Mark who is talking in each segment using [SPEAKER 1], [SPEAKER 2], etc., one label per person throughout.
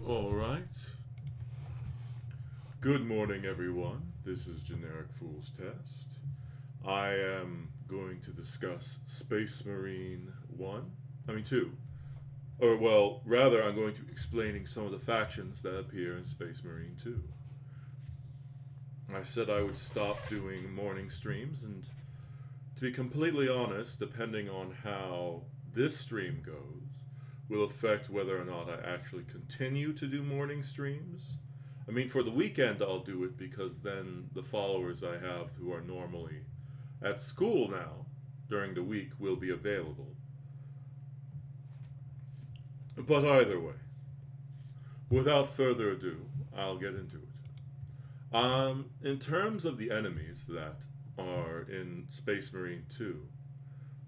[SPEAKER 1] All right. Good morning, everyone. This is Generic Fool's Test. I am going to discuss Space Marine 2. Or, well, rather, I'm going to be explaining some of the factions that appear in Space Marine 2. I said I would stop doing morning streams, and to be completely honest, depending on how this stream goes, will affect whether or not I actually continue to do morning streams. I mean, for the weekend, I'll do it because then the followers I have who are normally at school now during the week will be available. But either way, without further ado, I'll get into it. In terms of the enemies that are in Space Marine 2,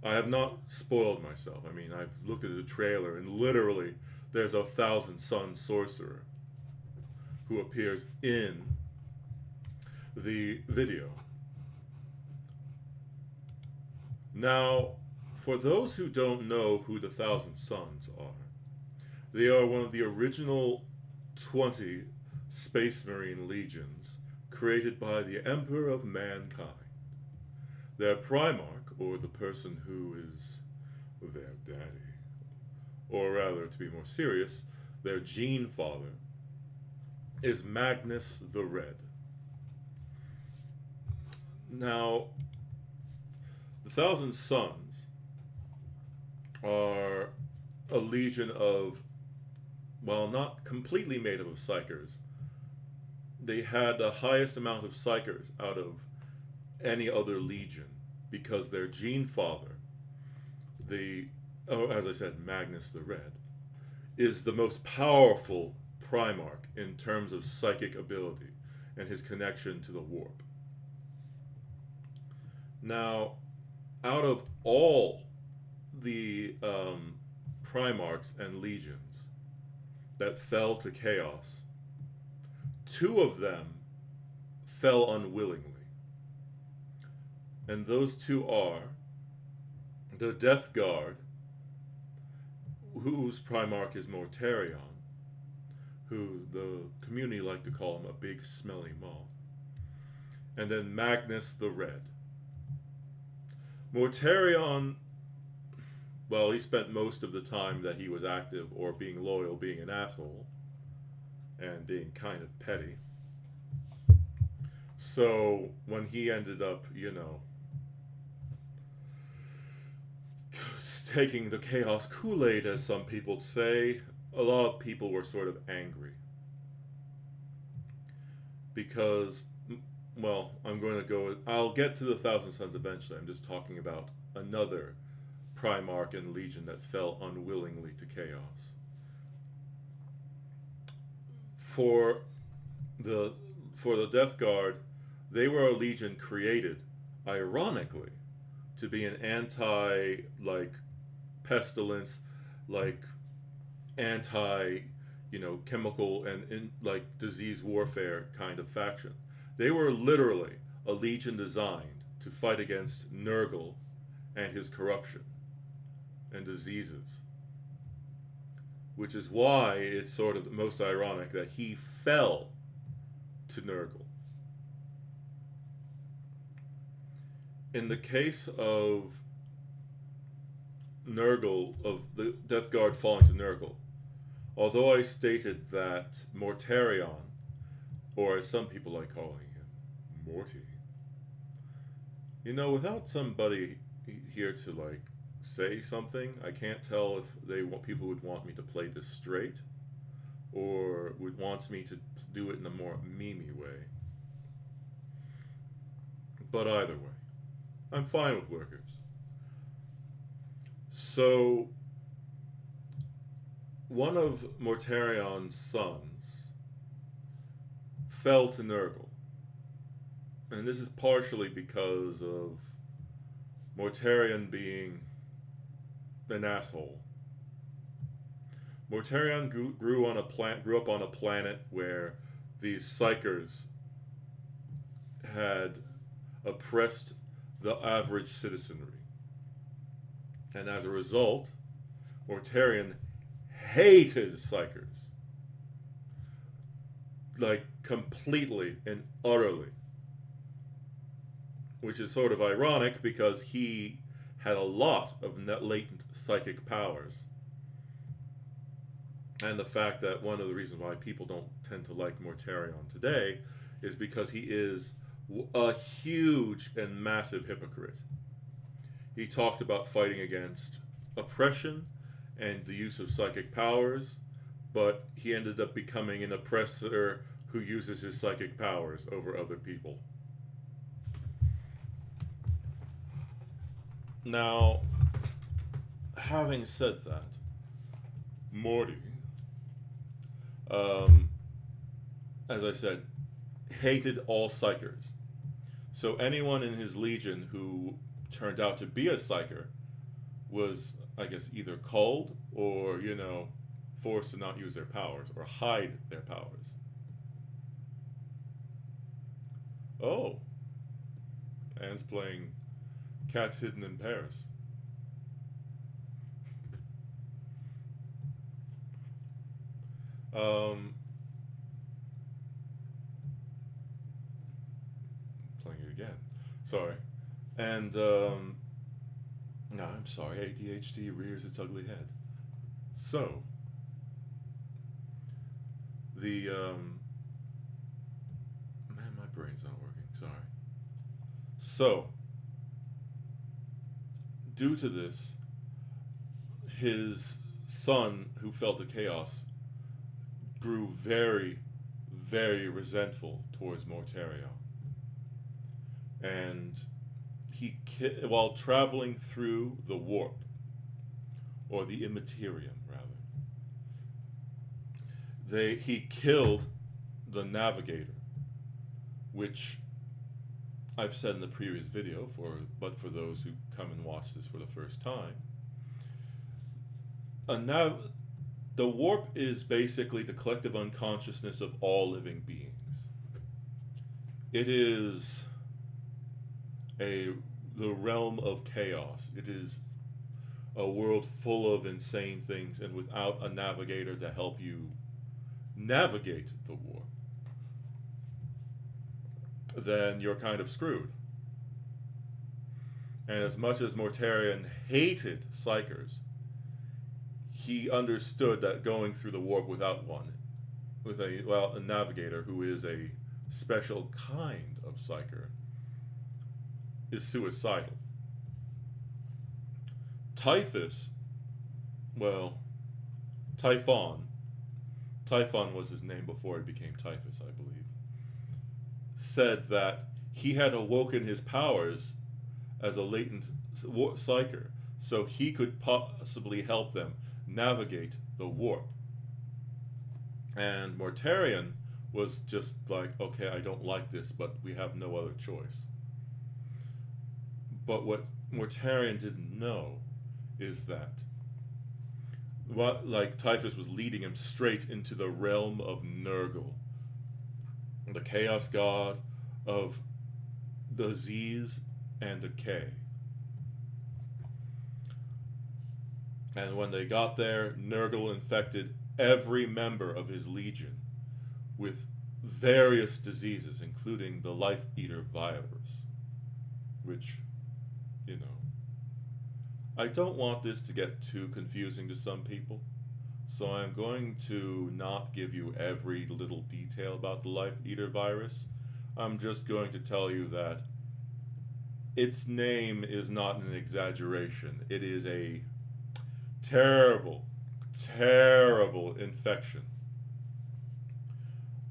[SPEAKER 1] I have not spoiled myself. I mean, I've looked at the trailer, and literally, there's a Thousand Sun sorcerer who appears in the video. Now, for those who don't know who the Thousand Suns are, they are one of the original 20 Space Marine legions created by the Emperor of Mankind. Their Primarch, or the person who is their daddy, or rather, to be more serious, their gene father, is Magnus the Red. Now, the Thousand Suns are a legion of, well, not completely made up of psychers. They had the highest amount of psychers out of any other legion because their gene father, as I said, Magnus the Red, is the most powerful Primarch in terms of psychic ability and his connection to the warp. Now, out of all the Primarchs and legions that fell to chaos, 2 of them fell unwillingly. And those 2 are the Death Guard, whose Primarch is Mortarion, who the community like to call him a big smelly moth, and then Magnus the Red. Mortarion, well, he spent most of the time that he was active or being loyal being an asshole and being kind of petty. So when he ended up, taking the Chaos Kool-Aid, as some people say, a lot of people were sort of angry. Because, well, I'll get to the Thousand Suns eventually. I'm just talking about another Primarch and Legion that fell unwillingly to chaos. For the Death Guard, they were a legion created, ironically, to be an pestilence, chemical and disease warfare kind of faction. They were literally a legion designed to fight against Nurgle and his corruption and diseases. Which is why it's sort of the most ironic that he fell to Nurgle. In the case of Nurgle, of the Death Guard falling to Nurgle, although I stated that Mortarion, or as some people like calling him, Morty, without somebody here to say something, I can't tell if people would want me to play this straight or would want me to do it in a more memey way. But either way, I'm fine with workers. So, one of Mortarion's sons fell to Nurgle. And this is partially because of Mortarion being an asshole. Mortarion grew up on a planet where these psychers had oppressed the average citizenry. And as a result, Mortarion hated psychers. like completely and utterly, which is sort of ironic because he had a lot of latent psychic powers. And the fact that one of the reasons why people don't tend to like Mortarion today is because he is a huge and massive hypocrite. He talked about fighting against oppression and the use of psychic powers, but he ended up becoming an oppressor who uses his psychic powers over other people. Now, having said that, Morty, as I said, hated all psychers. So anyone in his legion who turned out to be a psyker was, I guess, either culled or, forced to not use their powers or hide their powers. Oh, Anne's playing Cats Hidden in Paris. Playing it again. Sorry. And, no, I'm sorry, ADHD rears its ugly head. So, man, my brain's not working, sorry. So, due to this, his son, who fell to chaos, grew very, very resentful towards Mortarion. And while traveling through the warp, or the immaterium, rather, he killed the navigator, which I've said in the previous video, but for those who come and watch this for the first time, the warp is basically the collective unconsciousness of all living beings. It is the realm of chaos. It is a world full of insane things, and without a navigator to help you navigate the warp, then you're kind of screwed. And as much as Mortarion hated psychers, he understood that going through the warp without a navigator who is a special kind of psyker, is suicidal. Typhon was his name before he became Typhus, I believe, said that he had awoken his powers as a latent psyker, so he could possibly help them navigate the warp. And Mortarion was just like, okay, I don't like this, but we have no other choice. But what Mortarion didn't know is that Typhus was leading him straight into the realm of Nurgle, the chaos god of disease and decay. And when they got there, Nurgle infected every member of his legion with various diseases, including the Life Eater virus, which, I don't want this to get too confusing to some people, so I'm going to not give you every little detail about the Life Eater virus. I'm just going to tell you that its name is not an exaggeration. It is a terrible, terrible infection.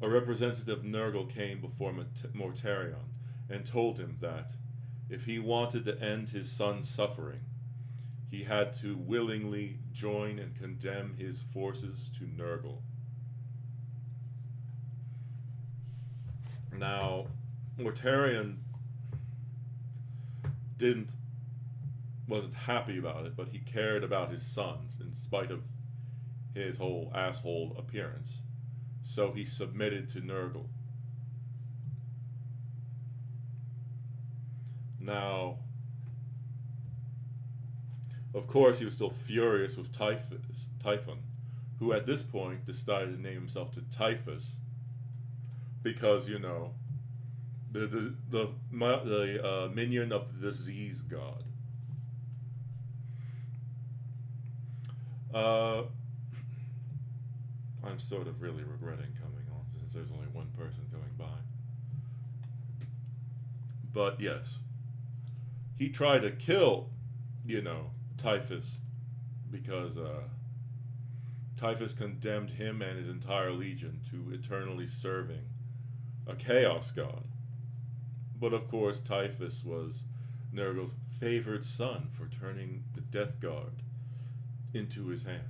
[SPEAKER 1] A representative Nurgle came before Mortarion and told him that if he wanted to end his son's suffering, he had to willingly join and condemn his forces to Nurgle. Now, Mortarion wasn't happy about it, but he cared about his sons in spite of his whole asshole appearance. So he submitted to Nurgle. Now, of course, he was still furious with Typhon, who at this point decided to name himself to Typhus, because the minion of the disease god. Uh, I'm sort of really regretting coming on since there's only one person going by. But yes, he tried to kill, Typhus because Typhus condemned him and his entire legion to eternally serving a chaos god. But of course, Typhus was Nurgle's favored son for turning the Death Guard into his hands.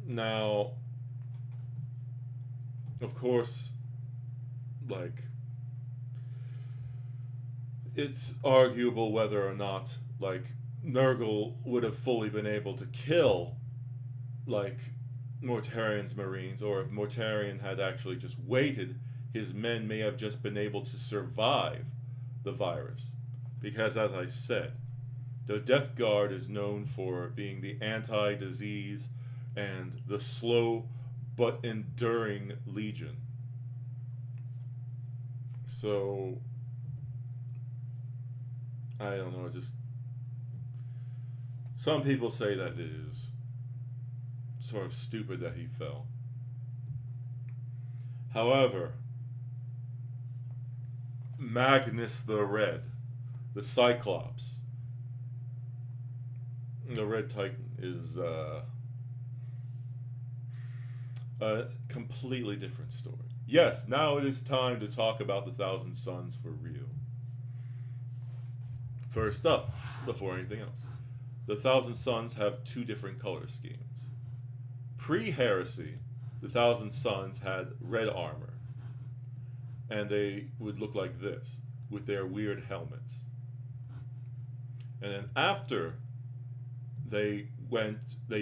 [SPEAKER 1] Now, of course, it's arguable whether or not, Nurgle would have fully been able to kill, Mortarian's Marines, or if Mortarian had actually just waited, his men may have just been able to survive the virus. Because, as I said, the Death Guard is known for being the anti-disease and the slow but enduring legion. So, I don't know, some people say that it is sort of stupid that he fell. However, Magnus the Red, the Cyclops, the Red Titan, is a completely different story. Yes, now it is time to talk about the Thousand Sons for real. First up, before anything else, the Thousand Sons have two different color schemes. Pre-heresy, the Thousand Sons had red armor, and they would look like this, with their weird helmets. And then after they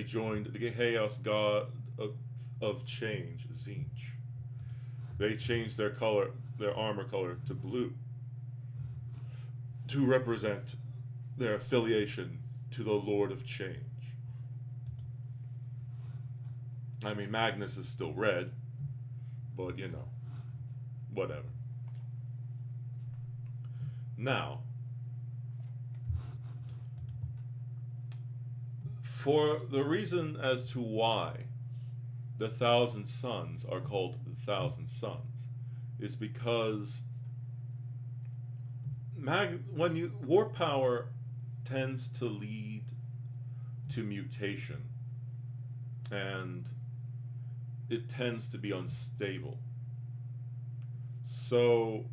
[SPEAKER 1] joined the Chaos God of Change, Tzeentch. They changed their armor color to blue, to represent their affiliation to the Lord of Change. I mean, Magnus is still red, but whatever. Now, for the reason as to why the Thousand Sons are called the Thousand Sons is because war power tends to lead to mutation, and it tends to be unstable. So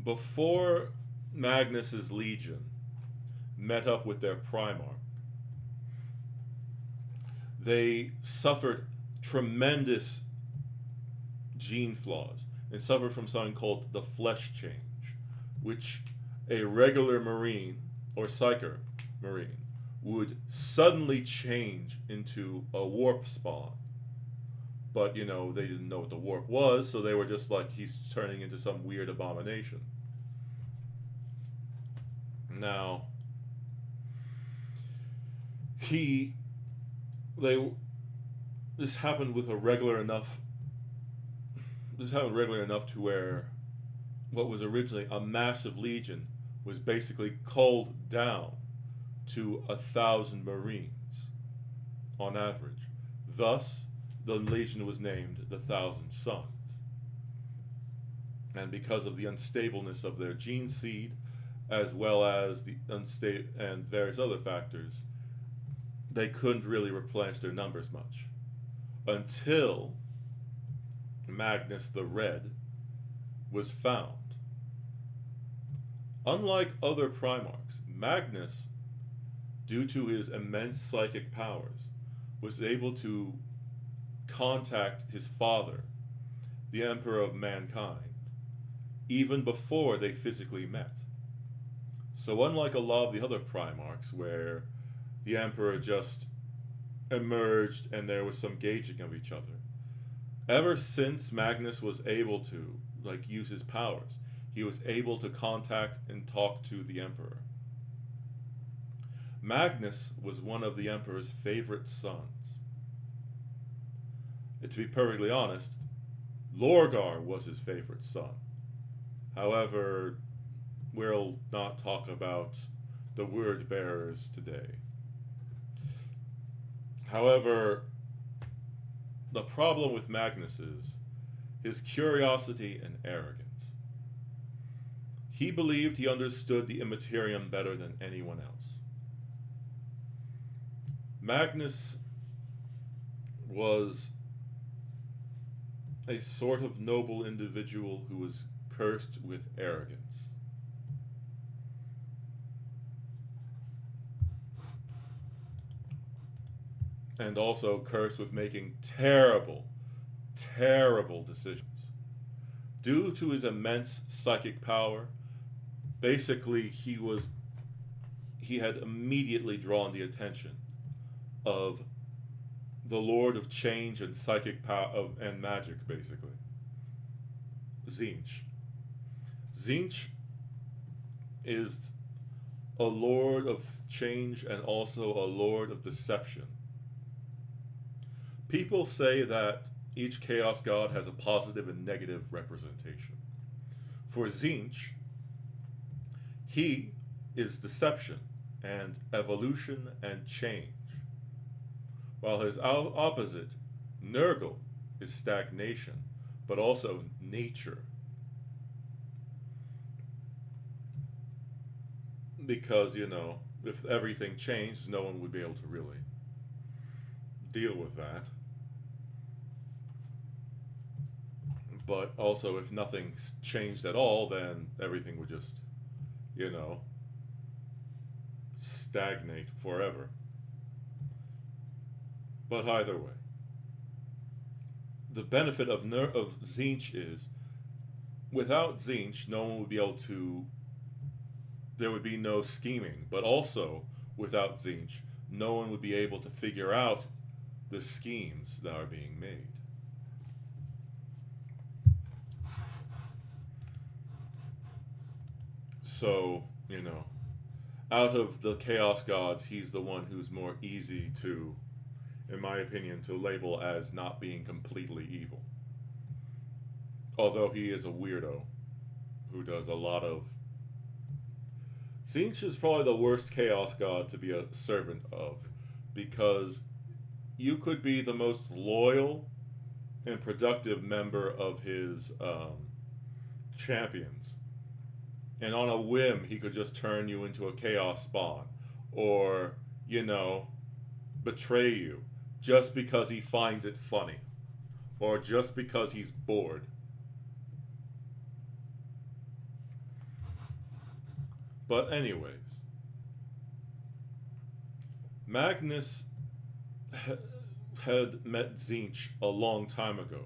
[SPEAKER 1] before Magnus's legion met up with their Primarch, they suffered tremendous gene flaws and suffered from something called the flesh change, which a regular Marine or Psyker Marine would suddenly change into a warp spawn. But, they didn't know what the warp was, so they were just like, he's turning into some weird abomination. Now, this happened regular enough to where what was originally a massive legion was basically culled down to 1,000 Marines on average. Thus, the legion was named the Thousand Sons. And because of the unstableness of their gene seed, as well as the and various other factors, they couldn't really replenish their numbers much. Until Magnus the Red was found. Unlike other Primarchs, Magnus, due to his immense psychic powers, was able to contact his father, the Emperor of Mankind, even before they physically met. So unlike a lot of the other Primarchs, where the Emperor just emerged and there was some gauging of each other, ever since Magnus was able to use his powers, he was able to contact and talk to the Emperor. Magnus was one of the Emperor's favorite sons. to be perfectly honest, Lorgar was his favorite son. However, we'll not talk about the word bearers today. However, the problem with Magnus is his curiosity and arrogance. He believed he understood the Immaterium better than anyone else. Magnus was a sort of noble individual who was cursed with arrogance. And also cursed with making terrible, terrible decisions. Due to his immense psychic power, basically he had immediately drawn the attention of the Lord of Change and psychic power and magic, basically. Tzeentch. Tzeentch is a Lord of Change and also a Lord of Deception. People say that each Chaos God has a positive and negative representation. For Tzeentch, he is deception and evolution and change, while his opposite, Nurgle, is stagnation, but also nature. Because, if everything changed, no one would be able to really deal with that. But also, if nothing changed at all, then everything would just, stagnate forever. But either way, the benefit of Tzeentch is, without Tzeentch, no one would be able to. There would be no scheming. But also, without Tzeentch, no one would be able to figure out the schemes that are being made. So, out of the Chaos Gods, he's the one who's more easy to, in my opinion, to label as not being completely evil. Although he is a weirdo who does a lot of. Tzeentch is probably the worst Chaos God to be a servant of, because you could be the most loyal and productive member of his champions, and on a whim he could just turn you into a chaos spawn, or betray you just because he finds it funny, or just because he's bored. But anyways, Magnus had met Tzeentch a long time ago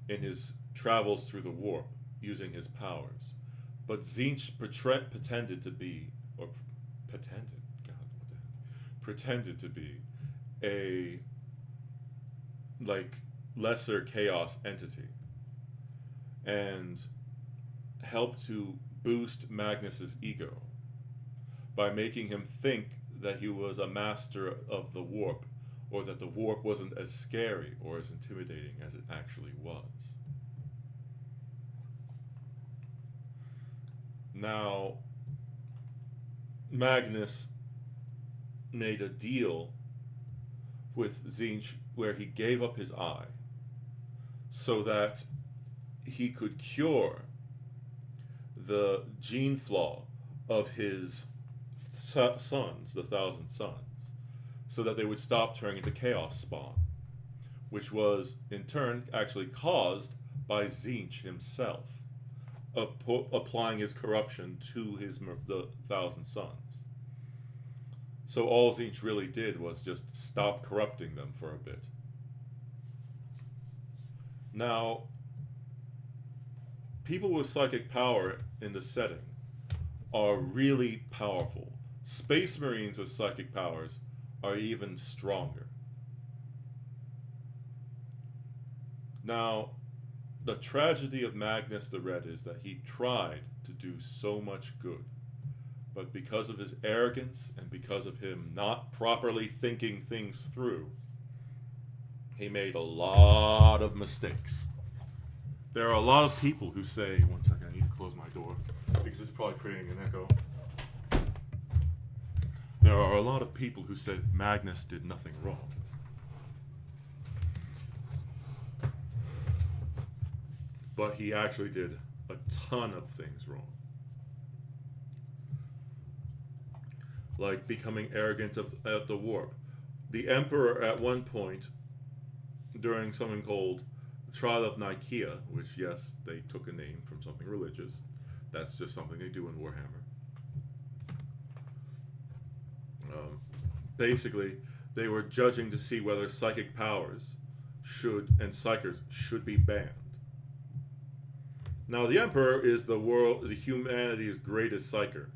[SPEAKER 1] in his travels through the warp using his powers. But Tzeentch pretended to be a lesser chaos entity, and helped to boost Magnus's ego by making him think that he was a master of the warp, or that the warp wasn't as scary or as intimidating as it actually was. Now, Magnus made a deal with Tzeentch where he gave up his eye so that he could cure the gene flaw of his sons, the Thousand Sons, so that they would stop turning into Chaos Spawn, which was in turn actually caused by Tzeentch himself, applying his corruption to the Thousand Sons. So all Tzeentch really did was just stop corrupting them for a bit. Now, people with psychic power in the setting are really powerful. Space Marines with psychic powers are even stronger. Now, the tragedy of Magnus the Red is that he tried to do so much good, but because of his arrogance and because of him not properly thinking things through, he made a lot of mistakes. There are a lot of people who say, one second, I need to close my door because it's probably creating an echo. There are a lot of people who said Magnus did nothing wrong. But he actually did a ton of things wrong. Like becoming arrogant at the warp. The Emperor at one point, during something called the Trial of Nicaea, which, yes, they took a name from something religious. That's just something they do in Warhammer. Basically, they were judging to see whether psychic powers and psychers should be banned. Now, the Emperor is the humanity's greatest psyker.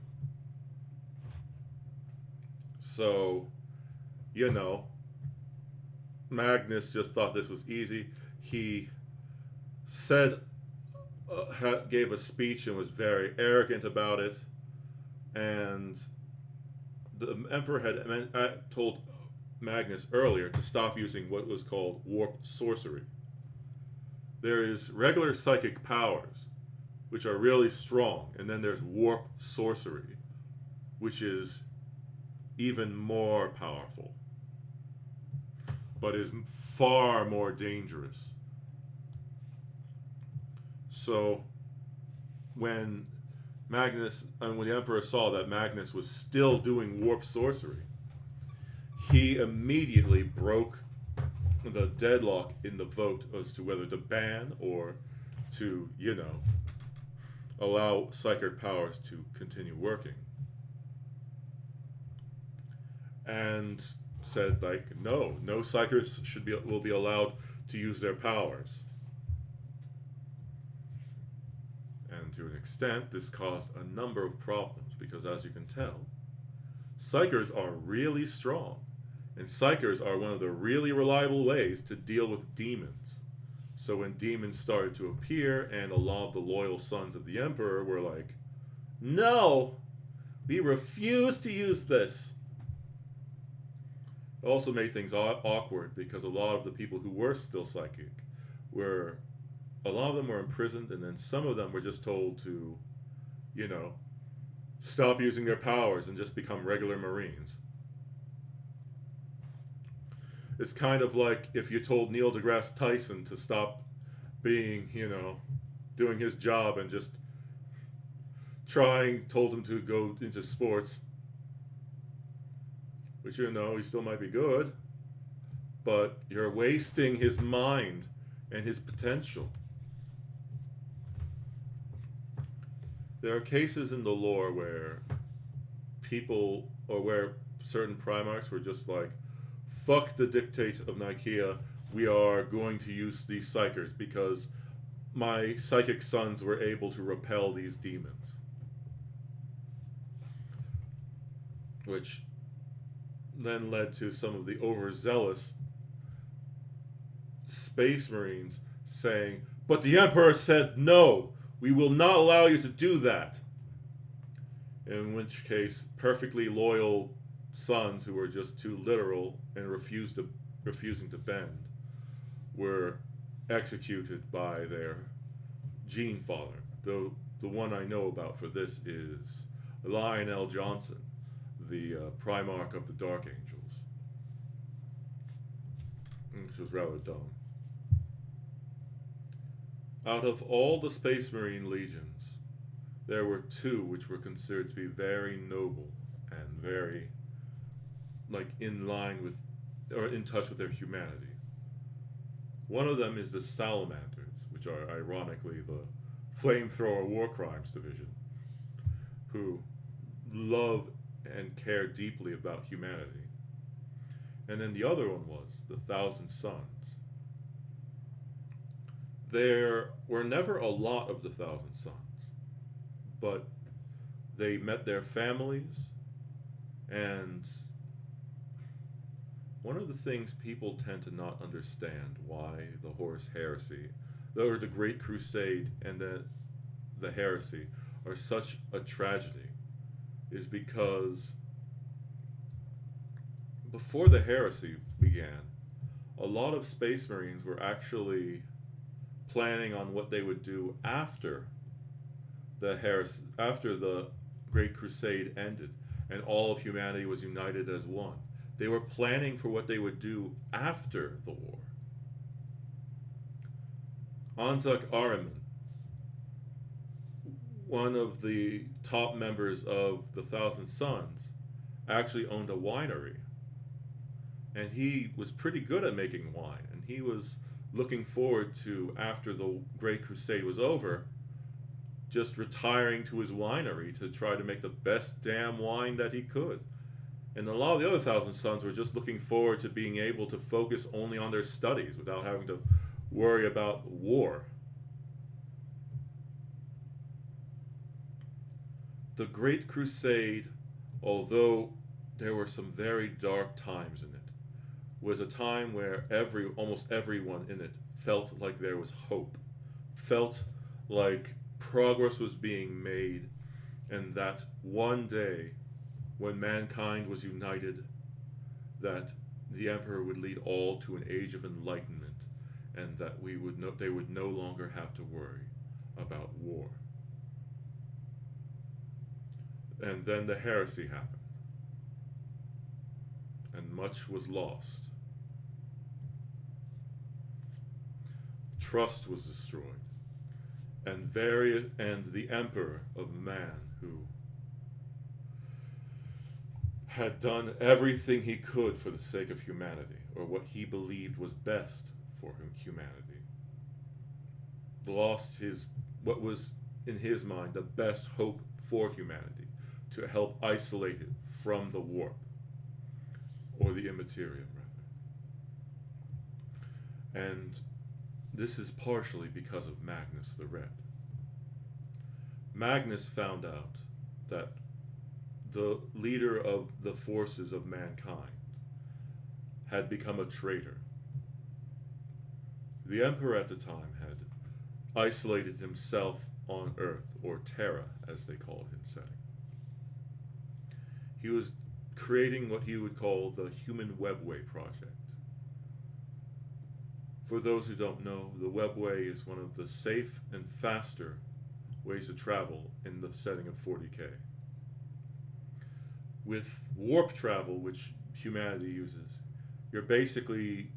[SPEAKER 1] So, Magnus just thought this was easy. He gave a speech and was very arrogant about it. And the Emperor had told Magnus earlier to stop using what was called warp sorcery. There is regular psychic powers, which are really strong, and then there's warp sorcery, which is even more powerful, but is far more dangerous. So when the Emperor saw that Magnus was still doing warp sorcery, he immediately broke the deadlock in the vote as to whether to ban or to, allow psychic powers to continue working. And said, no psychers will be allowed to use their powers. And to an extent, this caused a number of problems because, as you can tell, psychers are really strong. And psychers are one of the really reliable ways to deal with demons. So when demons started to appear and a lot of the loyal sons of the Emperor were like, no, we refuse to use this. It also made things awkward because a lot of the people who were still psychic a lot of them were imprisoned, and then some of them were just told to, stop using their powers and just become regular Marines. It's kind of like if you told Neil deGrasse Tyson to stop being, doing his job and just told him to go into sports. Which, he still might be good, but you're wasting his mind and his potential. There are cases in the lore where where certain Primarchs were just like, fuck the dictates of Nicaea, we are going to use these psychers because my psychic sons were able to repel these demons. Which then led to some of the overzealous Space Marines saying, but the Emperor said no, we will not allow you to do that. In which case, perfectly loyal sons who were just too literal and refusing to bend were executed by their gene father. Though the one I know about for this is Lionel Johnson, the Primarch of the Dark Angels, which was rather dumb. Out of all the Space Marine legions, there were two which were considered to be very noble and very, in line with, or in touch with their humanity. One of them is the Salamanders, which are ironically the Flamethrower War Crimes Division, who love and care deeply about humanity. And then the other one was the Thousand Sons. There were never a lot of the Thousand Sons, but they met their families, and one of the things people tend to not understand why the Horus Heresy, or the Great Crusade and the Heresy are such a tragedy, is because before the heresy began, a lot of Space Marines were actually planning on what they would do after after the Great Crusade ended and all of humanity was united as one. They were planning for what they would do after the war. Anzac Ahriman, one of the top members of the Thousand Sons, actually owned a winery. And he was pretty good at making wine. And he was looking forward to, after the Great Crusade was over, just retiring to his winery to try to make the best damn wine that he could. And a lot of the other Thousand Sons were just looking forward to being able to focus only on their studies without having to worry about war. The Great Crusade, although there were some very dark times in it, was a time where almost everyone in it felt like there was hope, felt like progress was being made, and that one day, when mankind was united, that the Emperor would lead all to an age of enlightenment, and that they would no longer have to worry about war. And then the heresy happened, and much was lost. Trust was destroyed, and the Emperor of Man, who had done everything he could for the sake of humanity, or what he believed was best for humanity, lost what was in his mind the best hope for humanity, to help isolate it from the warp, or the immaterium rather. And this is partially because of Magnus the Red. Magnus found out that the leader of the forces of mankind had become a traitor. The Emperor at the time had isolated himself on Earth, or Terra as they called it in setting. He was creating what he would call the Human Webway Project. For those who don't know, the Webway is one of the safe and faster ways to travel in the setting of 40k. With warp travel, which humanity uses, you're basically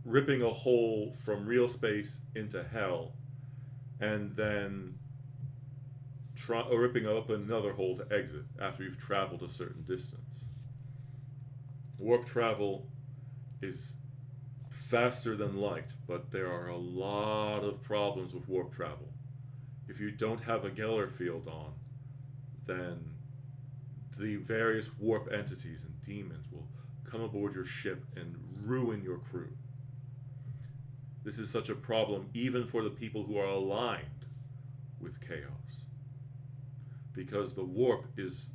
[SPEAKER 1] ripping a hole from real space into hell, and then ripping open another hole to exit after you've traveled a certain distance. Warp travel is faster than light, but there are a lot of problems with warp travel. If you don't have a Geller field on, then the various warp entities and demons will come aboard your ship and ruin your crew. This is such a problem even for the people who are aligned with chaos, because the warp is,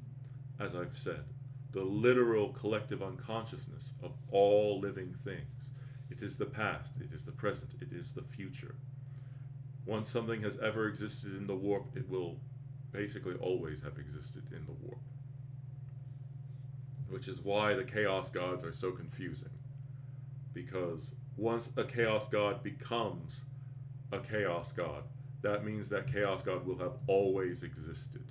[SPEAKER 1] as I've said, the literal collective unconsciousness of all living things. It is the past, it is the present, it is the future. Once something has ever existed in the warp, it will basically always have existed in the warp. Which is why the Chaos Gods are so confusing. Because once a Chaos God becomes a Chaos God, that means that Chaos God will have always existed.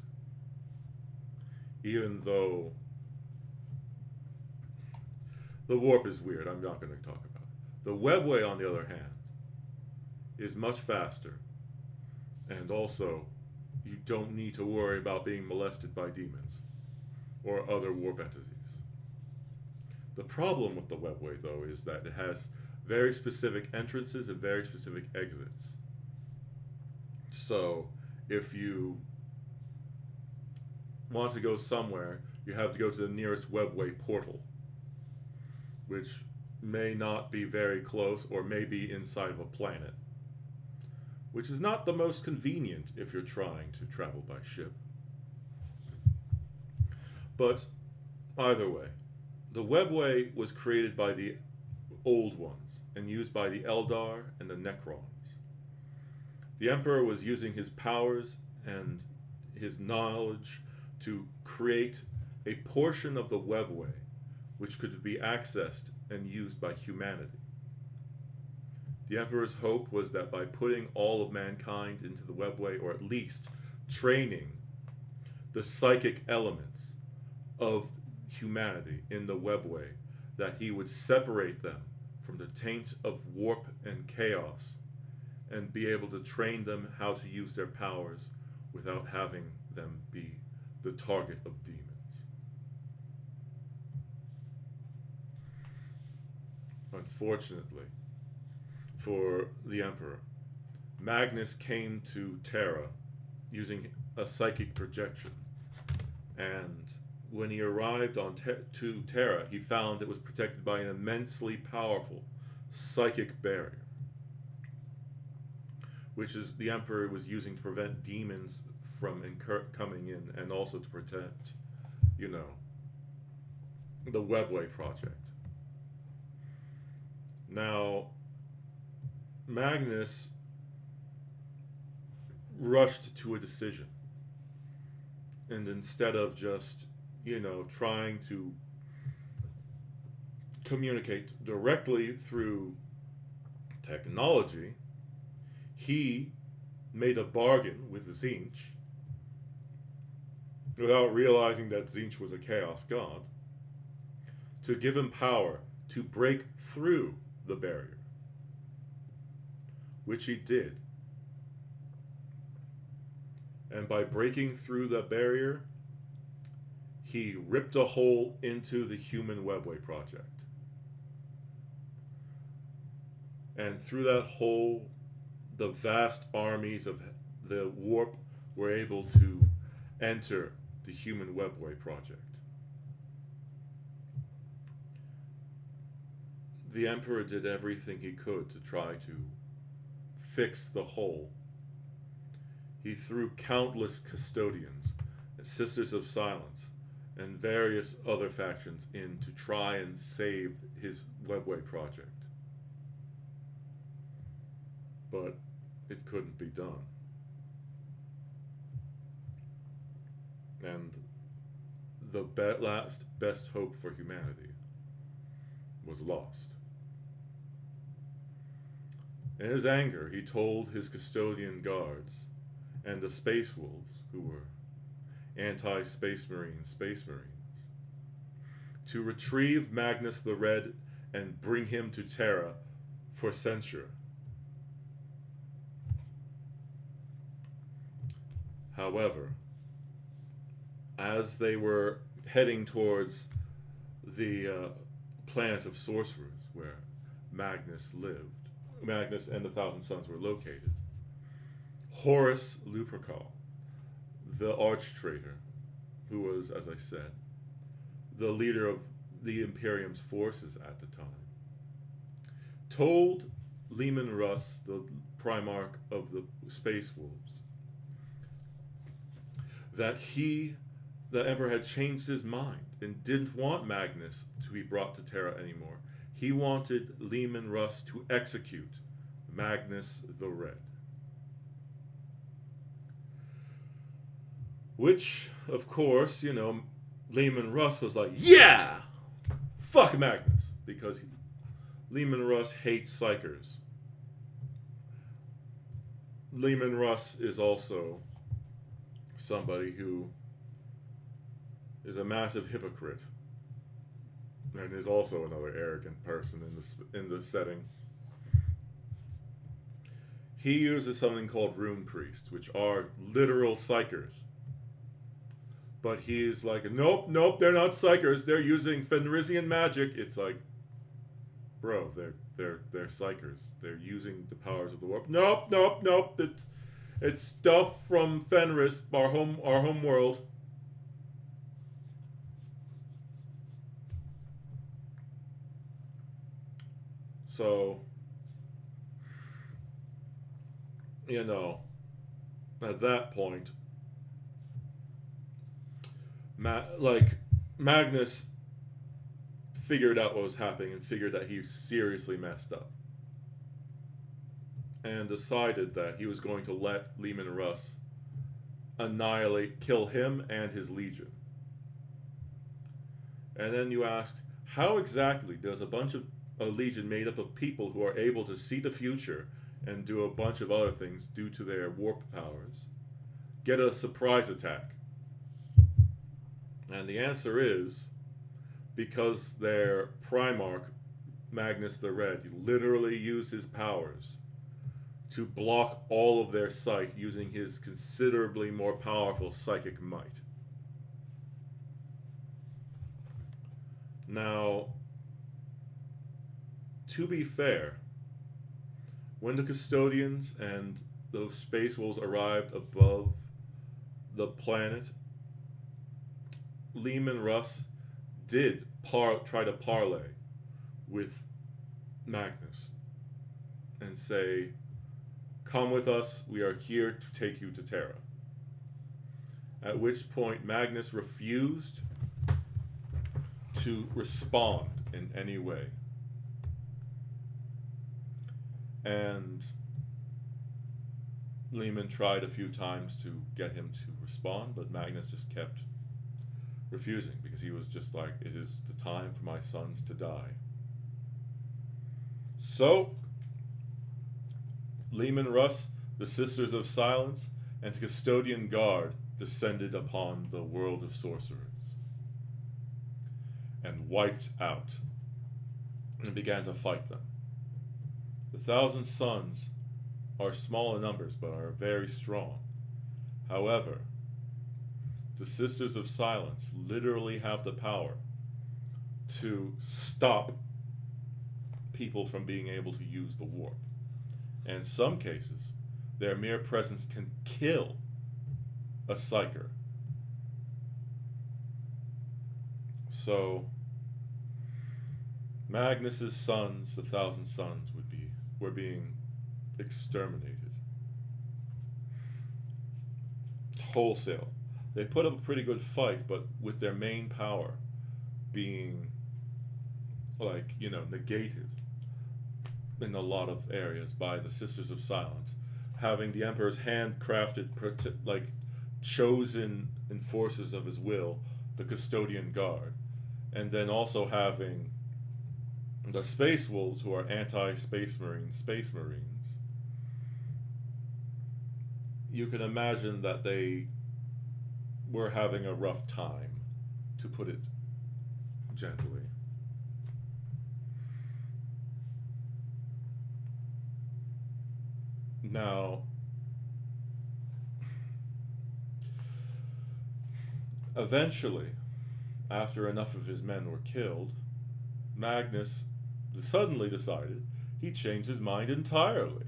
[SPEAKER 1] Even though the warp is weird, I'm not going to talk about it. The Webway, on the other hand, is much faster, and also you don't need to worry about being molested by demons or other warp entities. The problem with the Webway, though, is that it has very specific entrances and very specific exits. So if you want to go somewhere, you have to go to the nearest Webway portal, which may not be very close or may be inside of a planet, which is not the most convenient if you're trying to travel by ship. But either way, the Webway was created by the Old Ones and used by the Eldar and the Necrons. The Emperor was using his powers and his knowledge to create a portion of the Webway which could be accessed and used by humanity. The Emperor's hope was that by putting all of mankind into the webway, or at least training the psychic elements of humanity in the webway, that he would separate them from the taint of warp and chaos and be able to train them how to use their powers without having them be the target of demons. Unfortunately for the Emperor, Magnus came to Terra using a psychic projection, and when he arrived to Terra, he found it was protected by an immensely powerful psychic barrier, which is the Emperor was using to prevent demons from coming in, and also to protect, the Webway project. Now, Magnus rushed to a decision, and instead of just, trying to communicate directly through technology, he made a bargain with Tzeentch, without realizing that Tzeentch was a chaos god, to give him power to break through the barrier, which he did. And by breaking through the barrier, he ripped a hole into the human Webway project. And through that hole, the vast armies of the warp were able to enter the human Webway project. The Emperor did everything he could to try to fix the hole. He threw countless custodians, Sisters of Silence, and various other factions in to try and save his Webway project. But it couldn't be done. And the last best hope for humanity was lost. In his anger, he told his custodian guards and the Space Wolves, who were anti-Space Marines, to retrieve Magnus the Red and bring him to Terra for censure. However, as they were heading towards the planet of sorcerers where Magnus and the Thousand Sons were located, Horus Lupercal, the arch-traitor, who was, as I said, the leader of the Imperium's forces at the time, told Leman Russ, the Primarch of the Space Wolves, that the Emperor had changed his mind and didn't want Magnus to be brought to Terra anymore. He wanted Leman Russ to execute Magnus the Red. Which, of course, Leman Russ was like, yeah! Fuck Magnus! Because Leman Russ hates psychers. Leman Russ is also somebody who is a massive hypocrite and is also another arrogant person in this setting. He uses something called Rune Priest, which are literal psychers. But he's like, nope, they're not psychers. They're using Fenrisian magic. It's like, bro, they're psychers. They're using the powers of the warp. Nope. It's stuff from Fenris, our home world. So, at that point, Magnus figured out what was happening and figured that he seriously messed up. And decided that he was going to let Leman Russ kill him and his legion. And then you ask, how exactly does a bunch of a legion made up of people who are able to see the future and do a bunch of other things due to their warp powers, get a surprise attack? And the answer is because their Primarch, Magnus the Red, literally used his powers to block all of their sight using his considerably more powerful psychic might. Now, to be fair, when the custodians and those space wolves arrived above the planet, Leman Russ did try to parlay with Magnus and say, "Come with us, we are here to take you to Terra." At which point Magnus refused to respond in any way. And Lehman tried a few times to get him to respond, but Magnus just kept refusing because he was just like, "It is the time for my sons to die." So, Leman Russ, the Sisters of Silence, and the Custodian Guard descended upon the world of sorcerers and wiped out and began to fight them. The 1,000 Sons are small in numbers but are very strong. However, the Sisters of Silence literally have the power to stop people from being able to use the warp. And in some cases, their mere presence can kill a psyker. So, Magnus's sons, the 1,000 Sons, were being exterminated wholesale. They put up a pretty good fight, but with their main power being, negated in a lot of areas by the Sisters of Silence, having the Emperor's handcrafted, chosen enforcers of his will, the Custodian Guard, and then also having the Space Wolves, who are anti-Space Marines. You can imagine that they were having a rough time, to put it gently. Now, eventually, after enough of his men were killed, Magnus suddenly decided he'd changed his mind entirely.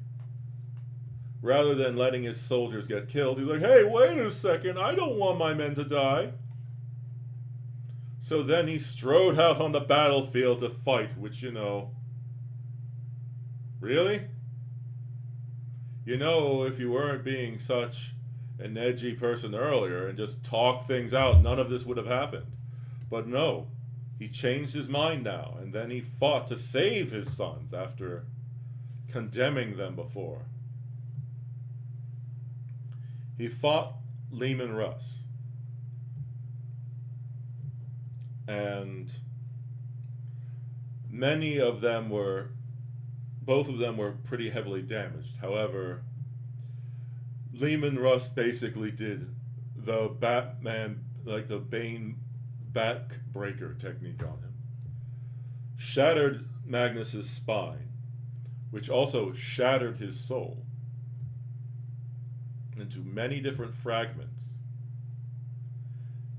[SPEAKER 1] Rather than letting his soldiers get killed, he's like, "Hey, wait a second, I don't want my men to die." So then he strode out on the battlefield to fight, which, really? If you weren't being such an edgy person earlier and just talked things out, none of this would have happened. But no, he changed his mind now, and then he fought to save his sons after condemning them before. He fought Leman Russ. And both of them were pretty heavily damaged. However, Leman Russ basically did the Batman, the Bane backbreaker technique on him. Shattered Magnus's spine, which also shattered his soul into many different fragments.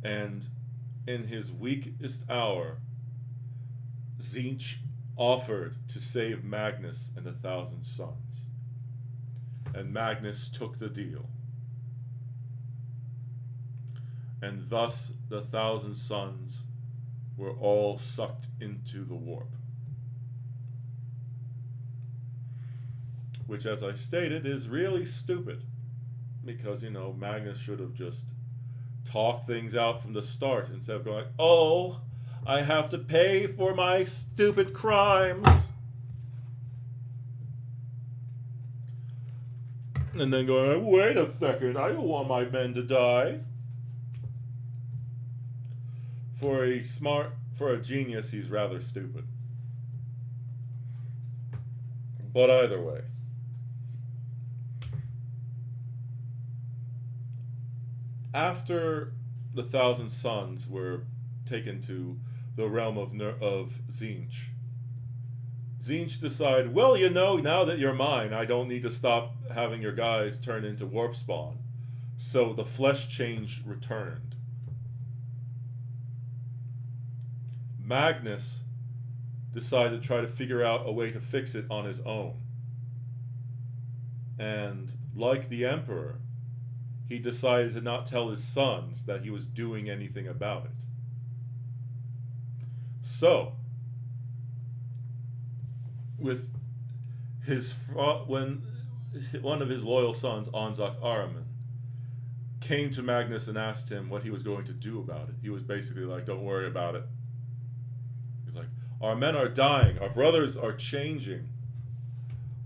[SPEAKER 1] And in his weakest hour, Tzeentch offered to save Magnus and the 1,000 Sons. And Magnus took the deal. And thus the 1,000 Sons were all sucked into the warp. Which, as I stated, is really stupid. Because, Magnus should have just talked things out from the start instead of going, "Oh, I have to pay for my stupid crimes." And then going, "Wait a second, I don't want my men to die." For a genius, he's rather stupid. But either way, after the Thousand Sons were taken to the realm of Tzeentch, Tzeentch decided, well, now that you're mine, I don't need to stop having your guys turn into warp spawn. So the flesh change returned. Magnus decided to try to figure out a way to fix it on his own. And like the Emperor, he decided to not tell his sons that he was doing anything about it. So, with when one of his loyal sons, Anzak Ahriman, came to Magnus and asked him what he was going to do about it, he was basically like, don't worry about it. He's like, our men are dying, our brothers are changing.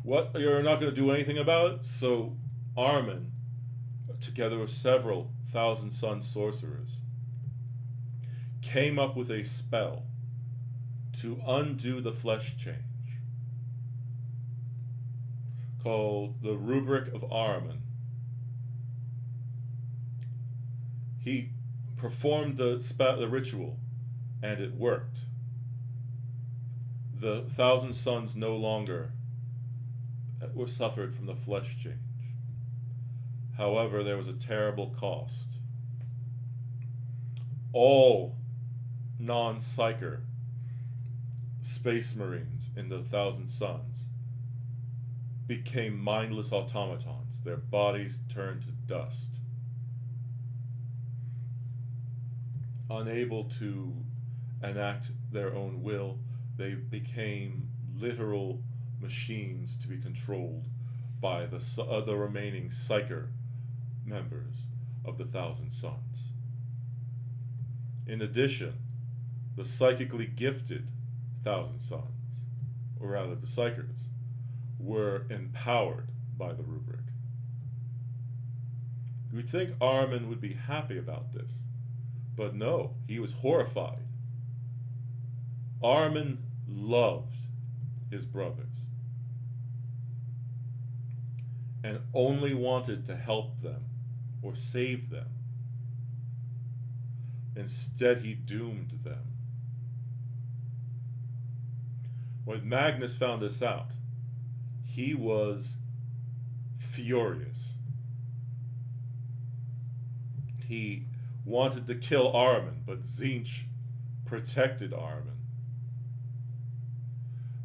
[SPEAKER 1] What, you're not going to do anything about it? So Ahriman, together with several Thousand Sun sorcerers, came up with a spell to undo the flesh change called the Rubric of Ahriman. He performed the ritual, and it worked. The Thousand Sons no longer were suffered from the flesh change. However, there was a terrible cost. All non-psyker space marines in the Thousand Sons became mindless automatons. Their bodies turned to dust. Unable to enact their own will, they became literal machines to be controlled by the remaining psyker members of the Thousand Sons. In addition, the psychically gifted Thousand Sons, or rather the psychers, were empowered by the rubric. You'd think Ahriman would be happy about this, but no, he was horrified. Ahriman loved his brothers and only wanted to help them or save them. Instead, he doomed them. When Magnus found this out, he was furious. He wanted to kill Ahriman, but Tzeentch protected Ahriman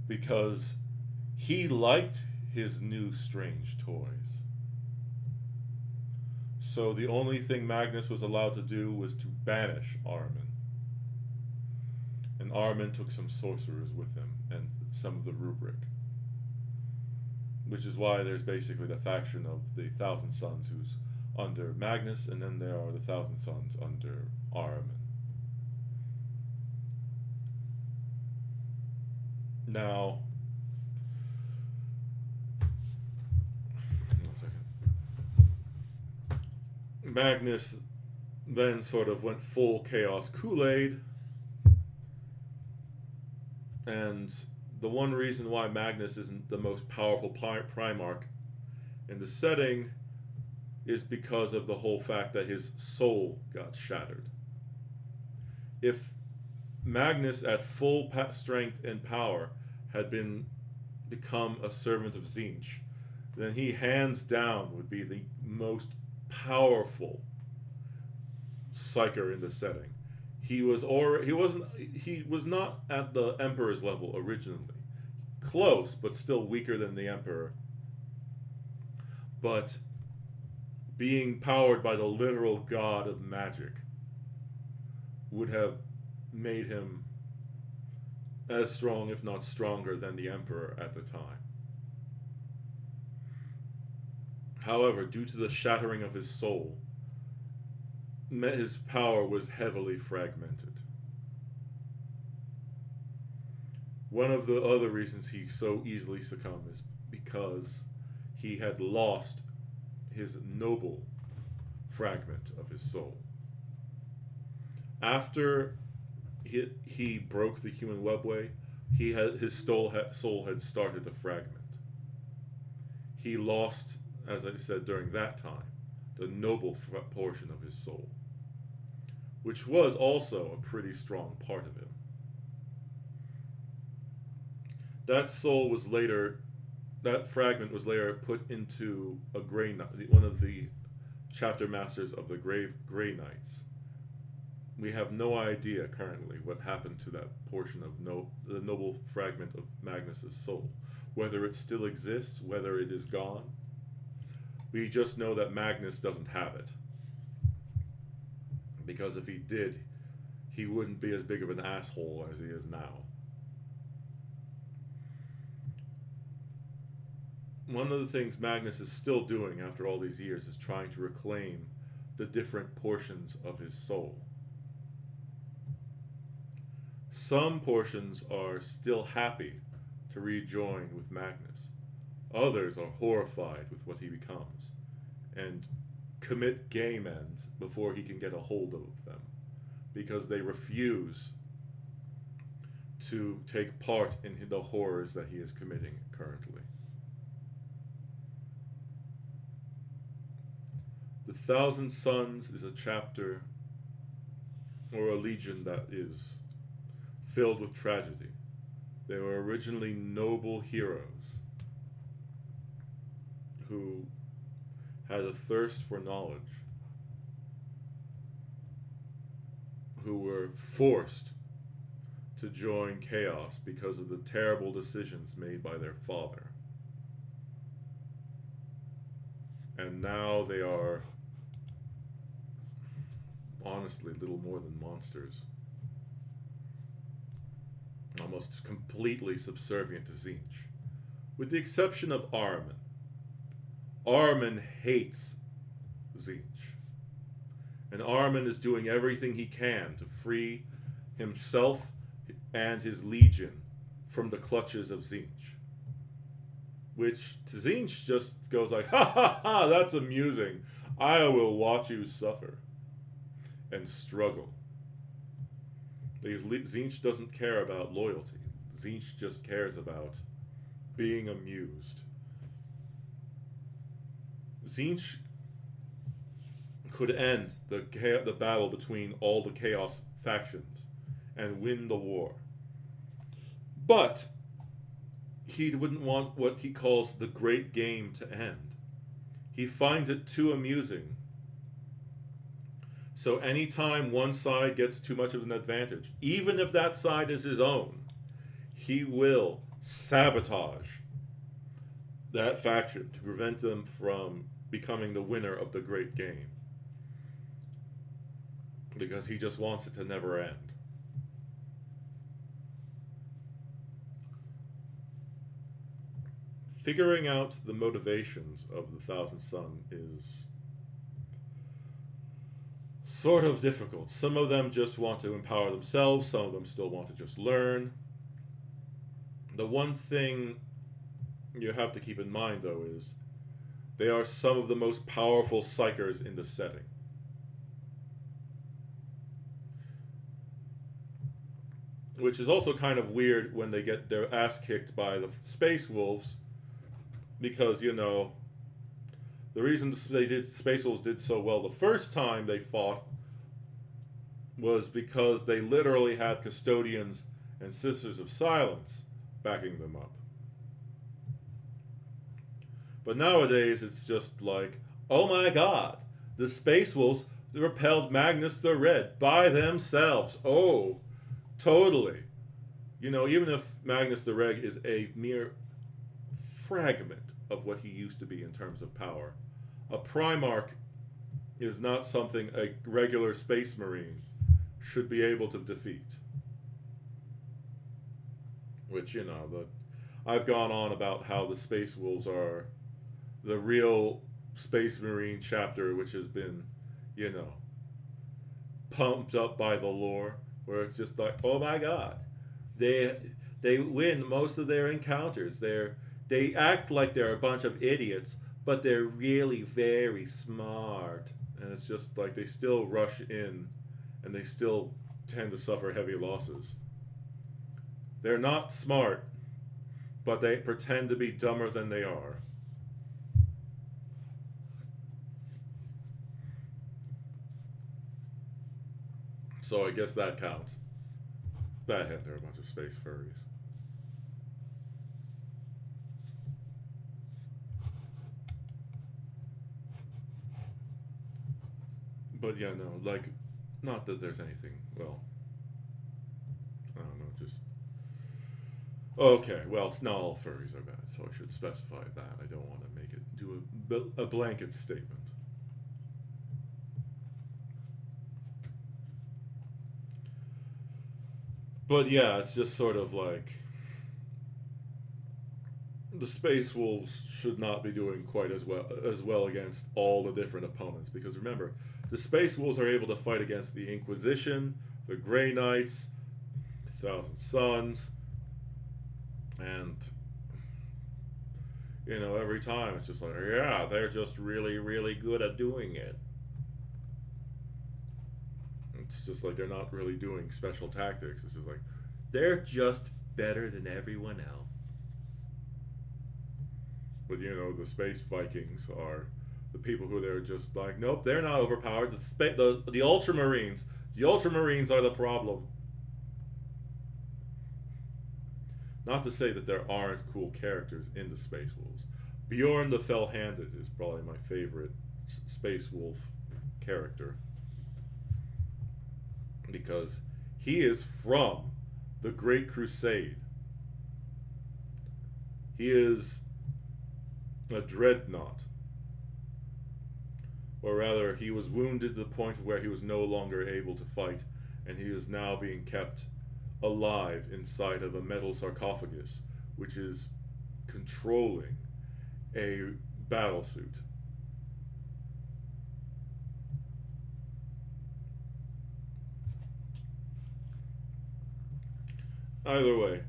[SPEAKER 1] because he liked his new strange toys. So the only thing Magnus was allowed to do was to banish Ahriman. And Ahriman took some sorcerers with him and some of the rubric. Which is why there's basically the faction of the Thousand Sons who's under Magnus, and then there are the Thousand Sons under Ahriman. Now, Magnus then sort of went full Chaos Kool-Aid, and the one reason why Magnus isn't the most powerful Primarch in the setting is because of the whole fact that his soul got shattered. If Magnus at full strength and power had become a servant of Tzeentch, then he hands down would be the most powerful psyker in the setting. He was not at the Emperor's level originally. Close, but still weaker than the Emperor. But being powered by the literal god of magic would have made him as strong, if not stronger, than the Emperor at the time. However, due to the shattering of his soul, his power was heavily fragmented. One of the other reasons he so easily succumbed is because he had lost his noble fragment of his soul. After he broke the human webway, his soul had started to fragment. he lost, as I said, during that time, the noble portion of his soul, which was also a pretty strong part of him. That soul was later, that fragment was later put into a Grey Knight, one of the chapter masters of the Grey Knights. We have no idea currently what happened to that portion of the noble fragment of Magnus's soul. Whether it still exists, whether it is gone. We just know that Magnus doesn't have it. Because if he did, he wouldn't be as big of an asshole as he is now. One of the things Magnus is still doing after all these years is trying to reclaim the different portions of his soul. Some portions are still happy to rejoin with Magnus. Others are horrified with what he becomes and commit game ends before he can get a hold of them because they refuse to take part in the horrors that he is committing currently. The Thousand Sons is a chapter or a legion that is filled with tragedy. They were originally noble heroes who had a thirst for knowledge, who were forced to join chaos because of the terrible decisions made by their father. And now they are honestly little more than monsters. Almost completely subservient to Tzeentch. With the exception of Ahriman. Ahriman hates Tzeentch. And Ahriman is doing everything he can to free himself and his legion from the clutches of Tzeentch. Which to Tzeentch just goes like, ha ha ha, that's amusing. I will watch you suffer and struggle. Because Tzeentch doesn't care about loyalty. Tzeentch just cares about being amused. Tzeentch could end the battle between all the Chaos factions and win the war. But he wouldn't want what he calls the great game to end. He finds it too amusing. So anytime one side gets too much of an advantage, even if that side is his own, he will sabotage that faction to prevent them from becoming the winner of the great game. Because he just wants it to never end. Figuring out the motivations of the Thousand Son is sort of difficult. Some of them just want to empower themselves, some of them still want to just learn. The one thing you have to keep in mind, though, is they are some of the most powerful psychers in the setting. Which is also kind of weird when they get their ass kicked by the Space Wolves, because, you know, the reason Space Wolves did so well the first time they fought was because they literally had custodians and Sisters of Silence backing them up. But nowadays it's just like, oh my god, the Space Wolves repelled Magnus the Red by themselves. Oh, totally. You know, even if Magnus the Red is a mere fragment of what he used to be in terms of power, a Primarch is not something a regular Space Marine should be able to defeat. Which, you know, I've gone on about how the Space Wolves are the real Space Marine chapter, which has been, you know, pumped up by the lore, where it's just like, oh my god, they win most of their encounters. They act like they're a bunch of idiots, but they're really very smart. And it's just like they still rush in, and they still tend to suffer heavy losses. They're not smart, but they pretend to be dumber than they are. So I guess that counts. That hint, they're a bunch of space furries. But yeah, no, like, not that there's anything, well, I don't know, just. Okay, well, it's not all furries are bad, so I should specify that. I don't want to make it do a blanket statement. But yeah, it's just sort of like the space wolves should not be doing quite as well against all the different opponents, because remember, the space wolves are able to fight against the Inquisition, the Grey Knights, the Thousand Sons, and every time it's just like, yeah, they're just really, really good at doing it. It's just like they're not really doing special tactics. It's just like they're just better than everyone else. But the space Vikings are the people who they're just like, nope, they're not overpowered. The Ultramarines, the Ultramarines are the problem. Not to say that there aren't cool characters in the Space Wolves. Bjorn the Fell-Handed is probably my favorite Space Wolf character, because he is from the Great Crusade. He is a dreadnought. Or rather, he was wounded to the point where he was no longer able to fight, and he is now being kept alive inside of a metal sarcophagus, which is controlling a battlesuit. Either way,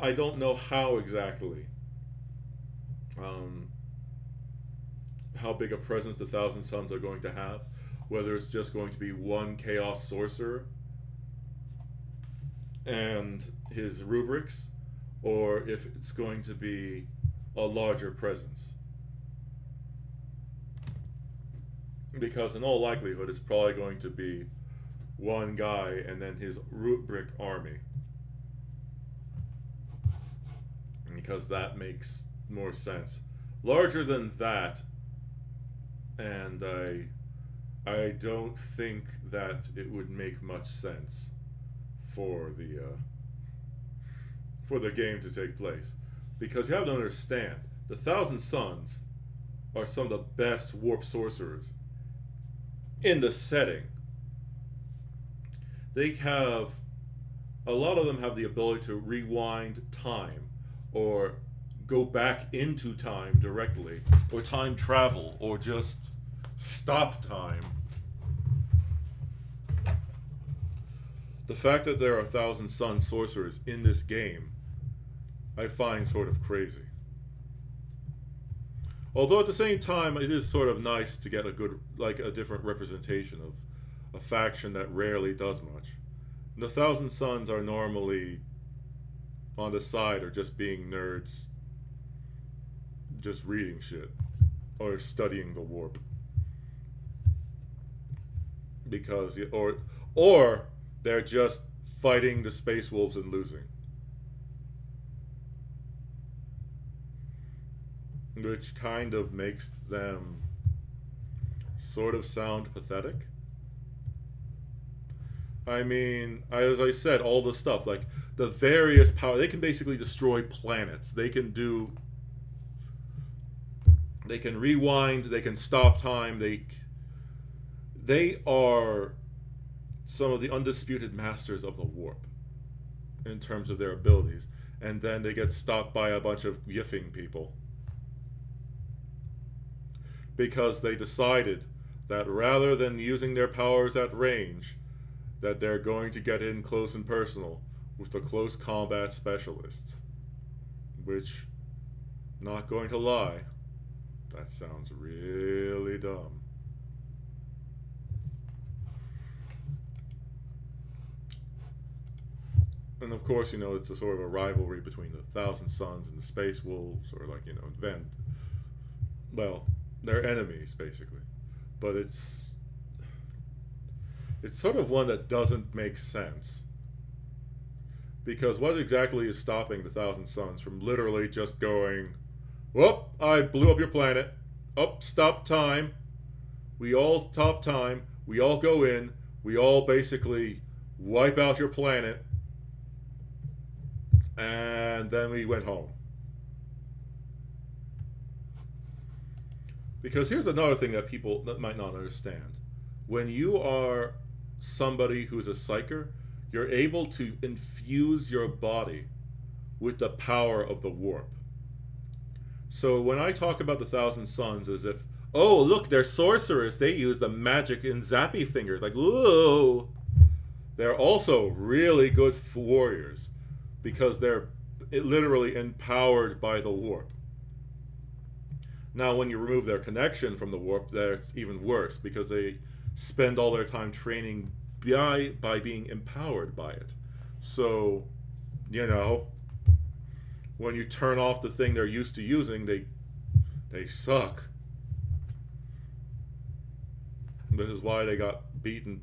[SPEAKER 1] I don't know how exactly, um, how big a presence the Thousand Sons are going to have. Whether it's just going to be one Chaos Sorcerer and his rubrics, or if it's going to be a larger presence. Because in all likelihood, it's probably going to be one guy and then his rubric army. Because that makes more sense. Larger than that, and I don't think that it would make much sense for the game to take place, because you have to understand the Thousand Sons are some of the best warp sorcerers in the setting. They have a lot of them have the ability to rewind time, or go back into time directly, or time travel, or just stop time. The fact that there are Thousand Sun sorcerers in this game, I find sort of crazy. Although at the same time, it is sort of nice to get a different representation of a faction that rarely does much. The Thousand Suns are normally on the side, or just being nerds, just reading shit, or studying the warp. Because, or they're just fighting the Space Wolves and losing. Which kind of makes them sort of sound pathetic. I mean, as I said, all the stuff, like the various power, they can basically destroy planets. They can rewind, they can stop time, they are some of the undisputed masters of the warp in terms of their abilities. And then they get stopped by a bunch of yiffing people, because they decided that rather than using their powers at range, that they're going to get in close and personal with the close combat specialists. Which, not going to lie, that sounds really dumb. And of course, it's a sort of a rivalry between the Thousand Sons and the Space Wolves, or they're enemies basically. But It's sort of one that doesn't make sense. Because what exactly is stopping the Thousand Suns from literally just going, whoop, I blew up your planet. Oh, stop time. We all stop time. We all go in. We all basically wipe out your planet. And then we went home. Because here's another thing that people that might not understand. When you are somebody who's a psyker, you're able to infuse your body with the power of the warp. So when I talk about the Thousand Suns as if, oh, look, they're sorcerers, they use the magic in zappy fingers, like, ooh. They're also really good warriors because they're literally empowered by the warp. Now, when you remove their connection from the warp, that's even worse because they spend all their time training by being empowered by it. So, you know, when you turn off the thing they're used to using, they suck. This is why they got beaten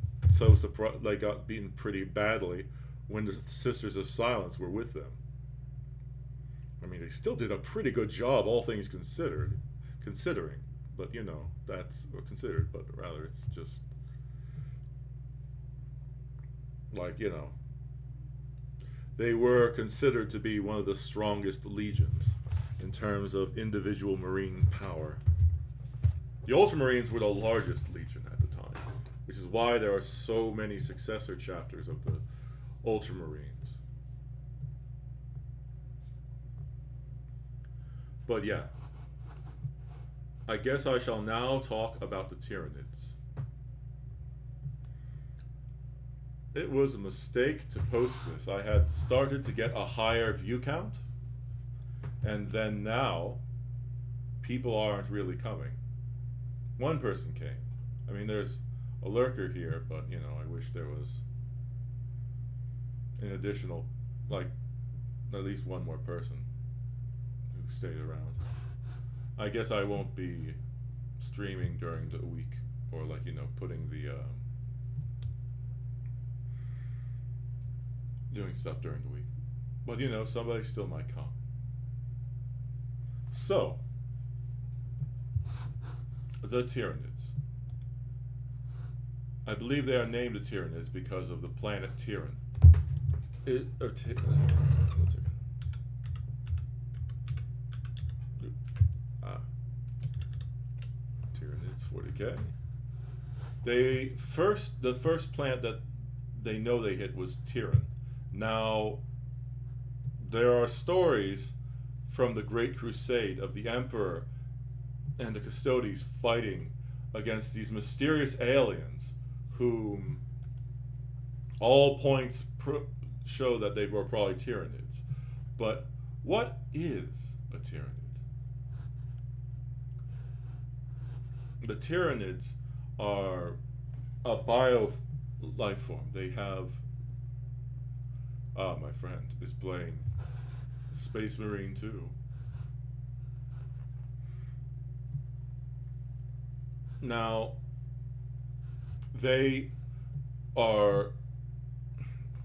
[SPEAKER 1] they got beaten pretty badly when the Sisters of Silence were with them. I mean, they still did a pretty good job, all things considering. But, you know, that's considered, but rather it's just like, you know, they were considered to be one of the strongest legions in terms of individual Marine power. The Ultramarines were the largest legion at the time, which is why there are so many successor chapters of the Ultramarines. But yeah, I guess I shall now talk about the Tyranids. It was a mistake to post this. I had started to get a higher view count, and then now people aren't really coming. One person came. I mean, there's a lurker here, but, you know, I wish there was an additional, like, at least one more person who stayed around. I guess I won't be streaming during the week, or, like, you know, putting the doing stuff during the week. But, you know, somebody still might come. So, the Tyranids. I believe they are named the Tyranids because of the planet Tyran. One second. Tyranids 40k. The first planet that they know they hit was Tyran. Now, there are stories from the Great Crusade of the Emperor and the Custodes fighting against these mysterious aliens whom all points show that they were probably Tyranids. But what is a Tyranid? The Tyranids are a bio life form. They have... my friend is playing Space Marine 2. Now, they are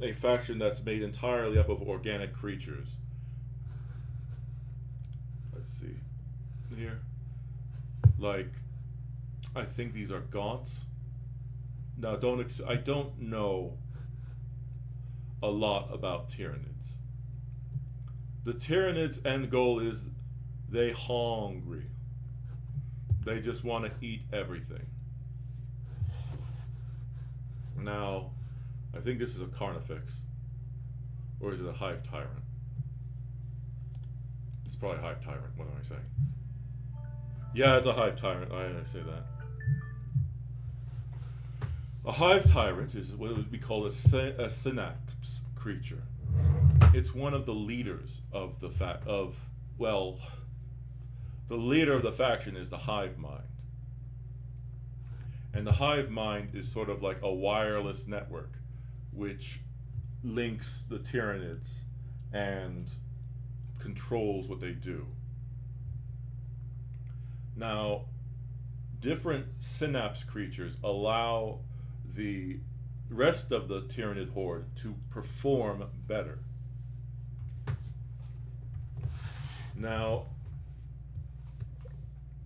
[SPEAKER 1] a faction that's made entirely up of organic creatures. Let's see. Here. Like, I think these are gaunts. Now, I don't know a lot about Tyranids. The Tyranids' end goal is they hungry. They just want to eat everything. Now, I think this is a Carnifex. Or is it a Hive Tyrant? It's probably a Hive Tyrant, what am I saying? Yeah, it's a Hive Tyrant, I say that. A Hive Tyrant is what would be called a synapse creature. It's one of the leaders of the the leader of the faction is the Hive Mind. And the Hive Mind is sort of like a wireless network which links the Tyranids and controls what they do. Now, different synapse creatures allow the rest of the Tyranid horde to perform better. Now,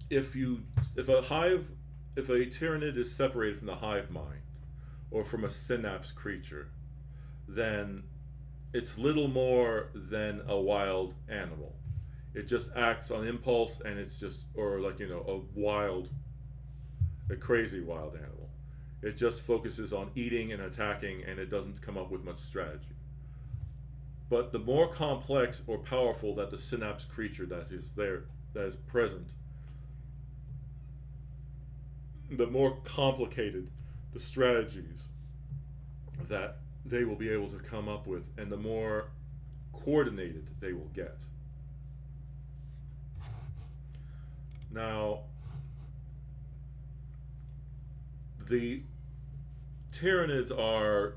[SPEAKER 1] if a Tyranid is separated from the hive mind, or from a synapse creature, then it's little more than a wild animal. It just acts on impulse, and it's just, or like, a crazy wild animal. It just focuses on eating and attacking, and it doesn't come up with much strategy. But the more complex or powerful that the synapse creature that is present, the more complicated the strategies that they will be able to come up with, and the more coordinated they will get. Now, the Tyranids are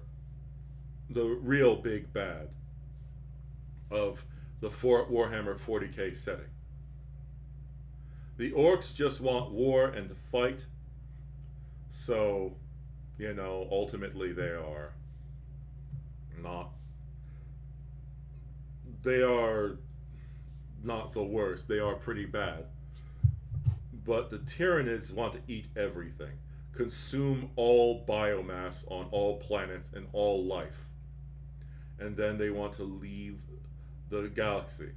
[SPEAKER 1] the real big bad of the Warhammer 40k setting. The orcs just want war and to fight, so, ultimately they are not the worst. They are pretty bad. But the Tyranids want to eat everything, consume all biomass on all planets and all life, and then they want to leave the galaxy.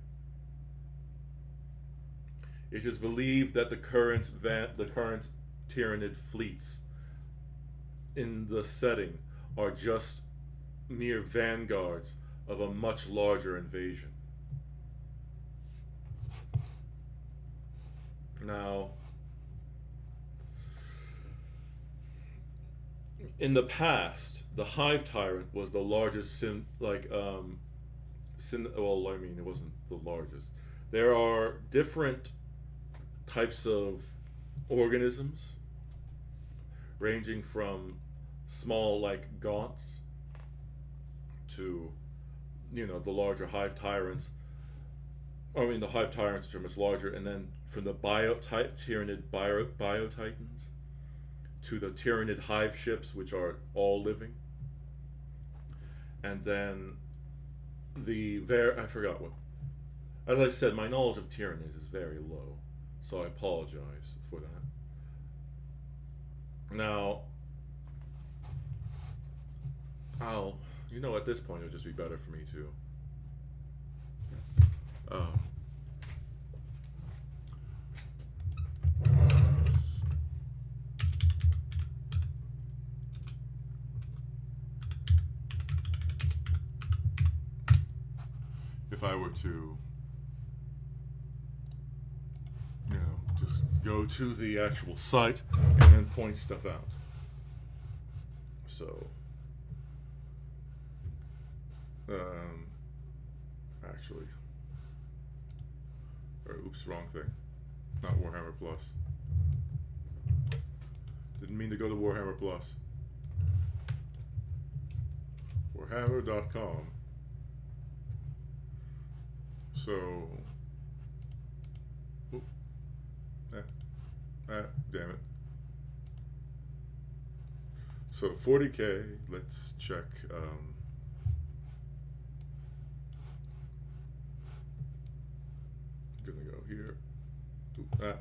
[SPEAKER 1] It is believed that the current Tyranid fleets in the setting are just mere vanguards of a much larger invasion. Now, in the past, the Hive Tyrant was the largest it wasn't the largest. There are different types of organisms, ranging from small, like gaunts, to, the larger Hive Tyrants. The Hive Tyrants, which are much larger, and then from the Tyranid Bio-Titans to the Tyranid Hive ships, which are all living. And then I forgot what. As I said, my knowledge of Tyranids is very low, so I apologize for that. Now, at this point, it would just be better for me to. If I were to, just go to the actual site and then point stuff out. So, actually, oops, wrong thing. Not Warhammer Plus. Didn't mean to go to Warhammer Plus. Warhammer.com. So, damn it. So 40k, let's check. Gonna go here. Damn it.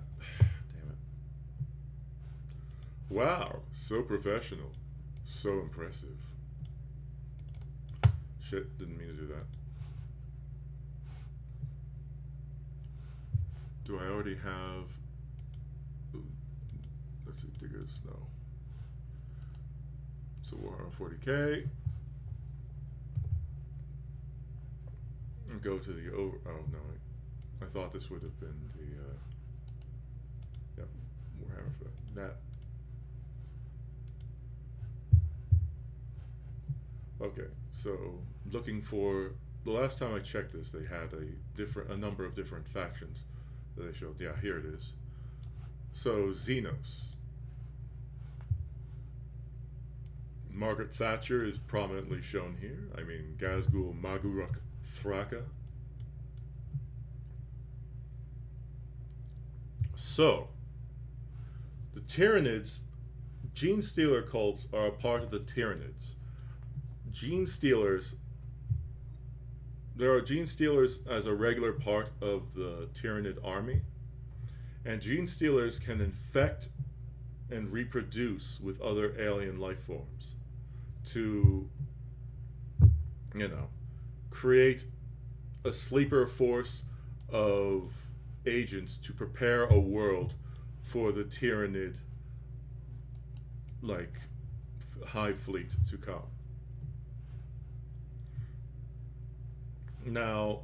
[SPEAKER 1] Wow, so professional, so impressive. Shit, didn't mean to do that. Do I already have? Let's see, diggers. No. So Warhammer 40k. And go to the over. Oh no, I thought this would have been the. Warhammer for that. Okay, so looking for the last time I checked this, they had a number of different factions that they showed. Yeah, here it is. So Xenos. Margaret Thatcher is prominently shown here. Gazgul Maguruk Thraka. So, the Tyranids, Gene Stealer cults are a part of the Tyranids, gene stealers. There are gene stealers as a regular part of the Tyranid army, and gene stealers can infect and reproduce with other alien life forms to, create a sleeper force of agents to prepare a world for the Tyranid, hive fleet to come. Now,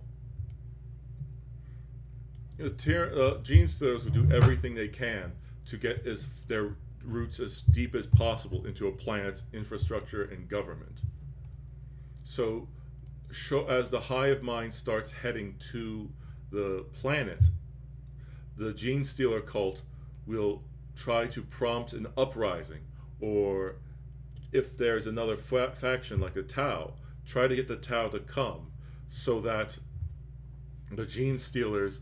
[SPEAKER 1] gene stealers will do everything they can to get their roots as deep as possible into a planet's infrastructure and government. So, as the hive mind starts heading to the planet, the gene stealer cult will try to prompt an uprising, or if there's another faction like the Tau, try to get the Tau to come so that the gene stealers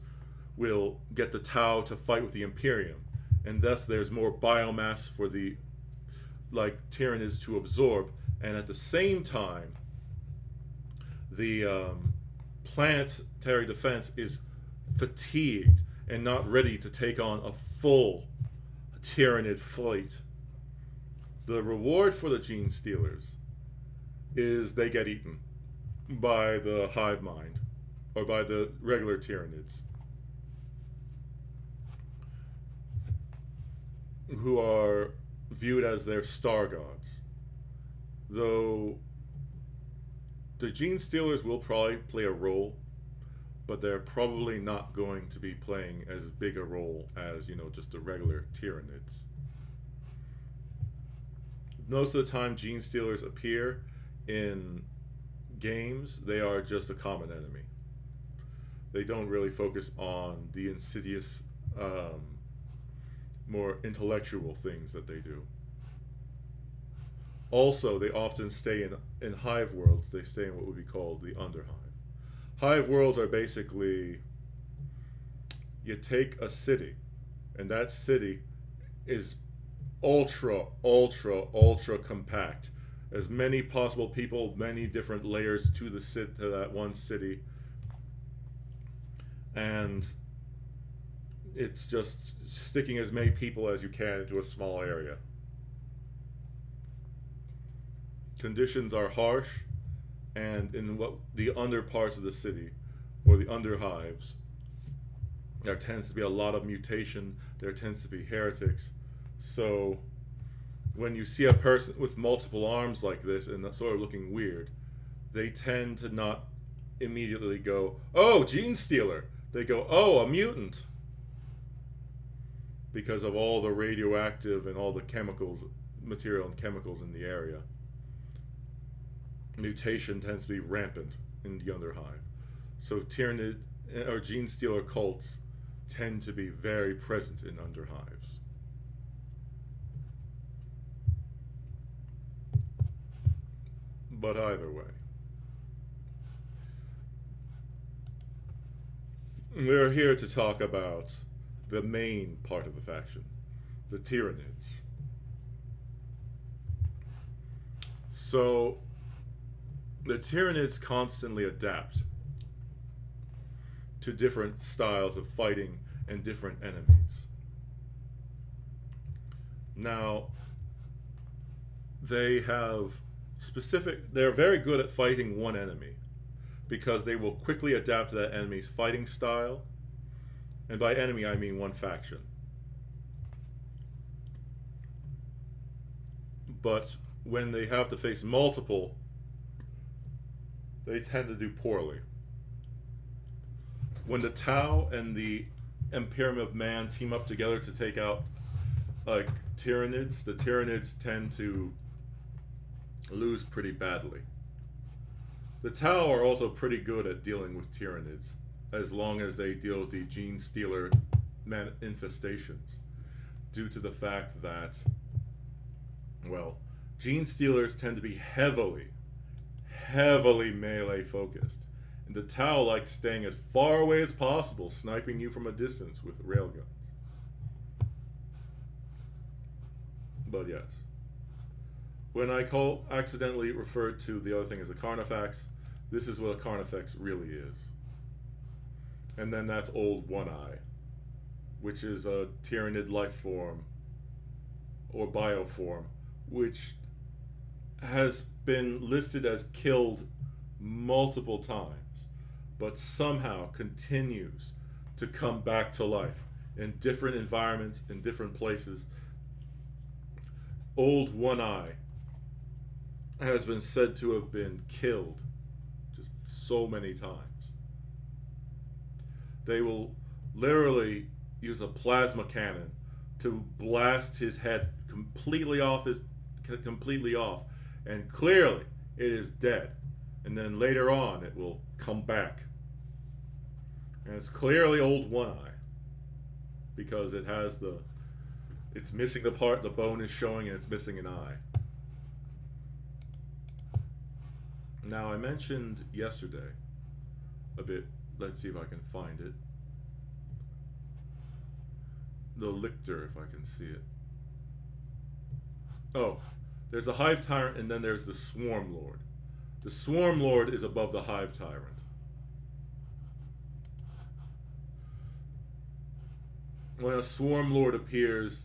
[SPEAKER 1] will get the Tau to fight with the Imperium, and thus there's more biomass for the Tyranids to absorb, and at the same time the planetary defense is fatigued and not ready to take on a full Tyranid fleet. The reward for the gene stealers is they get eaten by the hive mind, or by the regular Tyranids, who are viewed as their star gods. Though the gene stealers will probably play a role, but they're probably not going to be playing as big a role as, just the regular Tyranids. Most of the time, gene stealers appear in games. They are just a common enemy. They don't really focus on the insidious, more intellectual things that they do. Also, they often stay in hive worlds. They stay in what would be called the underhive. Hive worlds are basically, you take a city, and that city is ultra compact. As many possible people, many different layers to that one city, and it's just sticking as many people as you can into a small area. Conditions are harsh, and in the under parts of the city, or the under hives, there tends to be a lot of mutation. There tends to be heretics. So when you see a person with multiple arms like this and sort of looking weird, they tend to not immediately go, "Oh, gene stealer." They go, "Oh, a mutant," because of all the radioactive and all the material and chemicals in the area. Mutation tends to be rampant in the underhive. So Tyranid or gene stealer cults tend to be very present in underhives. But either way, we're here to talk about the main part of the faction, the Tyranids. So the Tyranids constantly adapt to different styles of fighting and different enemies. Now, they're very good at fighting one enemy, because they will quickly adapt to that enemy's fighting style, and by enemy I mean one faction. But when they have to face multiple, they tend to do poorly. When the Tau and the Imperium of Man team up together to take out Tyranids, the Tyranids tend to lose pretty badly. The Tau are also pretty good at dealing with Tyranids, as long as they deal with the gene stealer infestations, due to the fact that, gene stealers tend to be heavily melee focused, and the Tau like staying as far away as possible, sniping you from a distance with railguns. But yes, when I accidentally referred to the other thing as a Carnifex, this is what a Carnifex really is. And then that's Old One Eye, which is a Tyranid life form or bioform, which has been listed as killed multiple times, but somehow continues to come back to life in different environments, in different places. Old One Eye has been said to have been killed just so many times. They will literally use a plasma cannon to blast his head completely off, and clearly it is dead. And then later on it will come back. And it's clearly Old One Eye because it's missing the part, the bone is showing, and it's missing an eye. Now, I mentioned yesterday a bit, let's see if I can find it, the lictor, if I can see it. Oh, there's a Hive Tyrant, and then there's the Swarm Lord. The Swarm Lord is above the Hive Tyrant. When a Swarm Lord appears,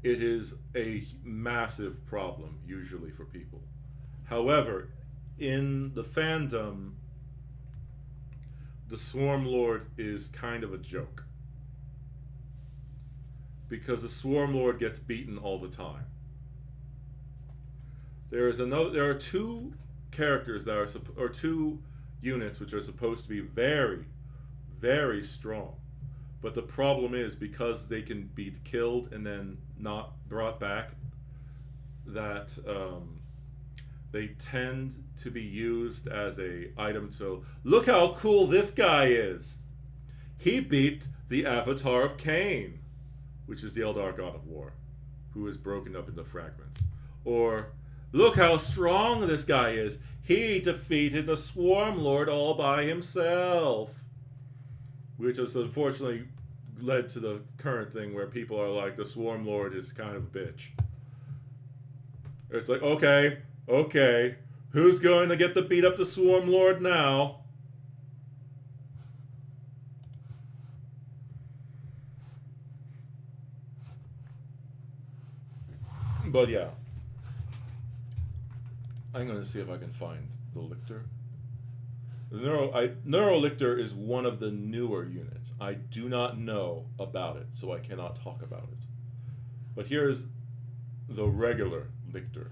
[SPEAKER 1] it is a massive problem, usually, for people. However, in the fandom, the Swarm Lord is kind of a joke. Because the Swarm Lord gets beaten all the time. There are two characters that are, or two units which are supposed to be very, very strong. But the problem is, because they can be killed and then not brought back, that they tend to be used as a item. So, look how cool this guy is. He beat the Avatar of Cain, which is the Eldar God of War, who is broken up into fragments. Or, look how strong this guy is. He defeated the Swarm Lord all by himself. Which has unfortunately led to the current thing where people are like, the Swarm Lord is kind of a bitch. It's like, okay, who's going to get to beat up the Swarm Lord now? But yeah, I'm going to see if I can find the Lictor. The Neurolictor is one of the newer units. I do not know about it, so I cannot talk about it. But here's the regular Lictor.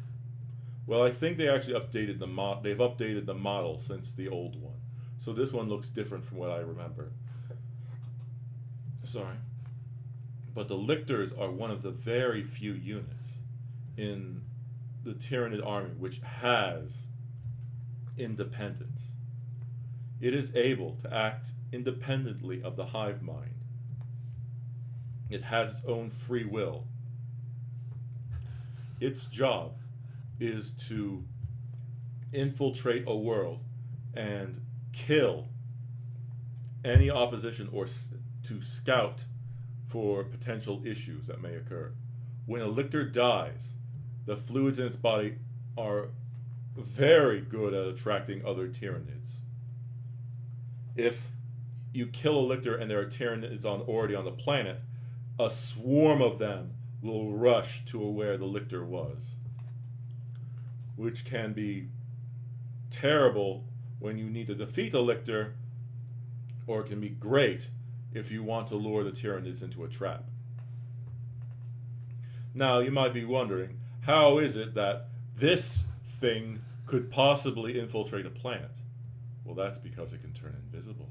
[SPEAKER 1] Well, I think they actually updated they've updated the model since the old one. So this one looks different from what I remember. Sorry. But the Lictors are one of the very few units in the Tyranid army which has independence. It is able to act independently of the hive mind. It has its own free will. Its job is to infiltrate a world and kill any opposition, or to scout for potential issues that may occur. When a Lictor dies, the fluids in its body are very good at attracting other Tyranids. If you kill a Lictor and there are Tyranids already on the planet, a swarm of them will rush to where the Lictor was, which can be terrible when you need to defeat the Lictor, or it can be great if you want to lure the Tyranids into a trap. Now, you might be wondering, how is it that this thing could possibly infiltrate a planet? Well, that's because it can turn invisible.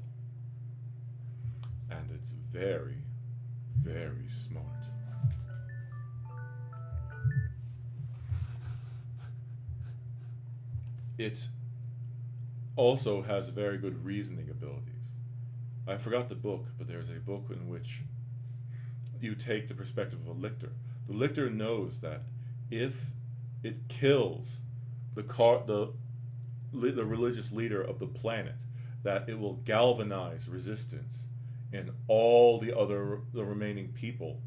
[SPEAKER 1] And it's very, very smart. It also has very good reasoning abilities. I forgot the book, but there's a book in which you take the perspective of a Lictor. The Lictor knows that if it kills the religious leader of the planet, that it will galvanize resistance in all the remaining people,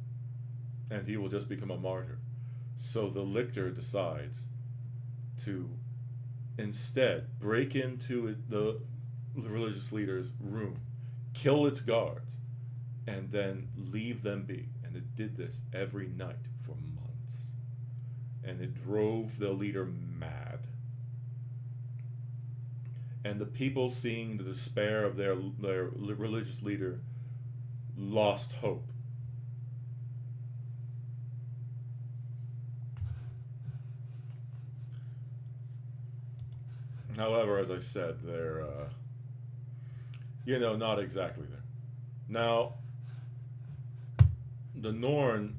[SPEAKER 1] and he will just become a martyr. So the Lictor decides to instead break into the religious leader's room, kill its guards, and then leave them be. And it did this every night for months. And it drove the leader mad. And the people, seeing the despair of their religious leader, lost hope. However, as I said, they're, not exactly there. Now, the Norn,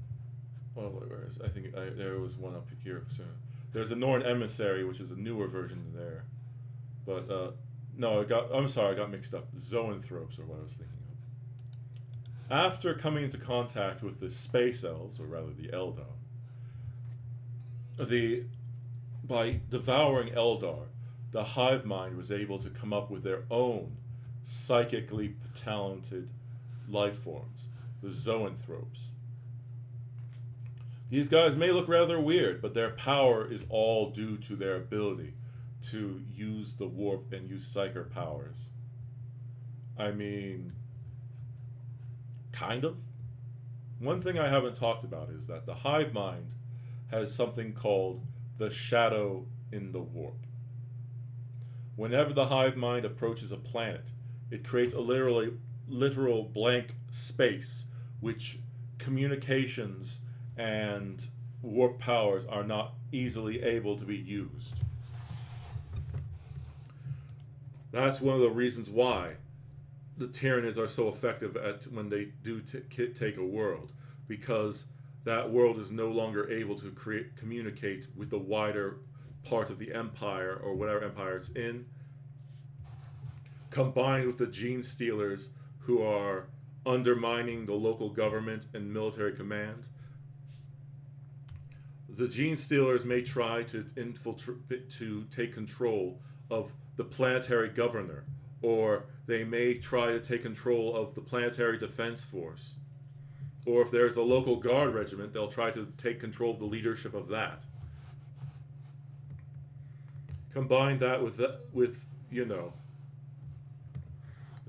[SPEAKER 1] well, where is, I think there was one up here. So there's a Norn emissary, which is a newer version there. But, no, I'm sorry, I got mixed up. Zoanthropes are what I was thinking of. After coming into contact with the space elves, or rather the Eldar, by devouring Eldar, the hive mind was able to come up with their own psychically talented life forms, the zoanthropes. These guys may look rather weird, but their power is all due to their ability to use the warp and use psyker powers. I mean, kind of. One thing I haven't talked about is that the hive mind has something called the shadow in the warp. Whenever the hive mind approaches a planet, it creates a literal blank space, which communications and warp powers are not easily able to be used. That's one of the reasons why the Tyranids are so effective at when they do take a world, because that world is no longer able to communicate with the wider part of the empire or whatever empire it's in, combined with the gene stealers who are undermining the local government and military command. The gene stealers may try to take control of the planetary governor, or they may try to take control of the planetary defense force. Or if there's a local guard regiment, they'll try to take control of the leadership of that. Combine that with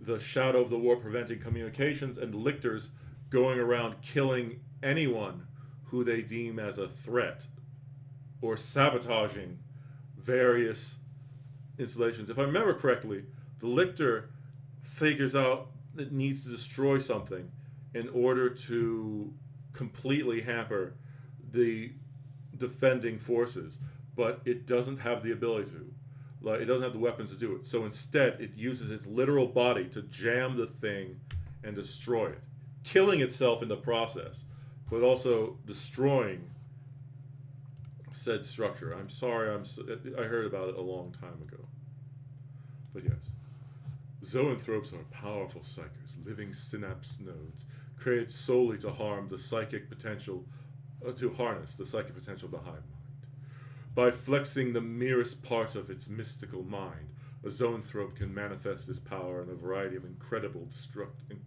[SPEAKER 1] the shadow of the war preventing communications, and the lictors going around killing anyone who they deem as a threat, or sabotaging various installations. If I remember correctly, the lictor figures out it needs to destroy something in order to completely hamper the defending forces, but it doesn't have the ability to. It doesn't have the weapons to do it. So instead, it uses its literal body to jam the thing and destroy it, killing itself in the process, but also destroying said structure. I'm sorry, I heard about it a long time ago. But yes, zoanthropes are powerful psychers, living synapse nodes, created solely to harness the psychic potential of the hive mind. By flexing the merest part of its mystical mind, a zoanthrope can manifest this power in a variety of incredibly destructive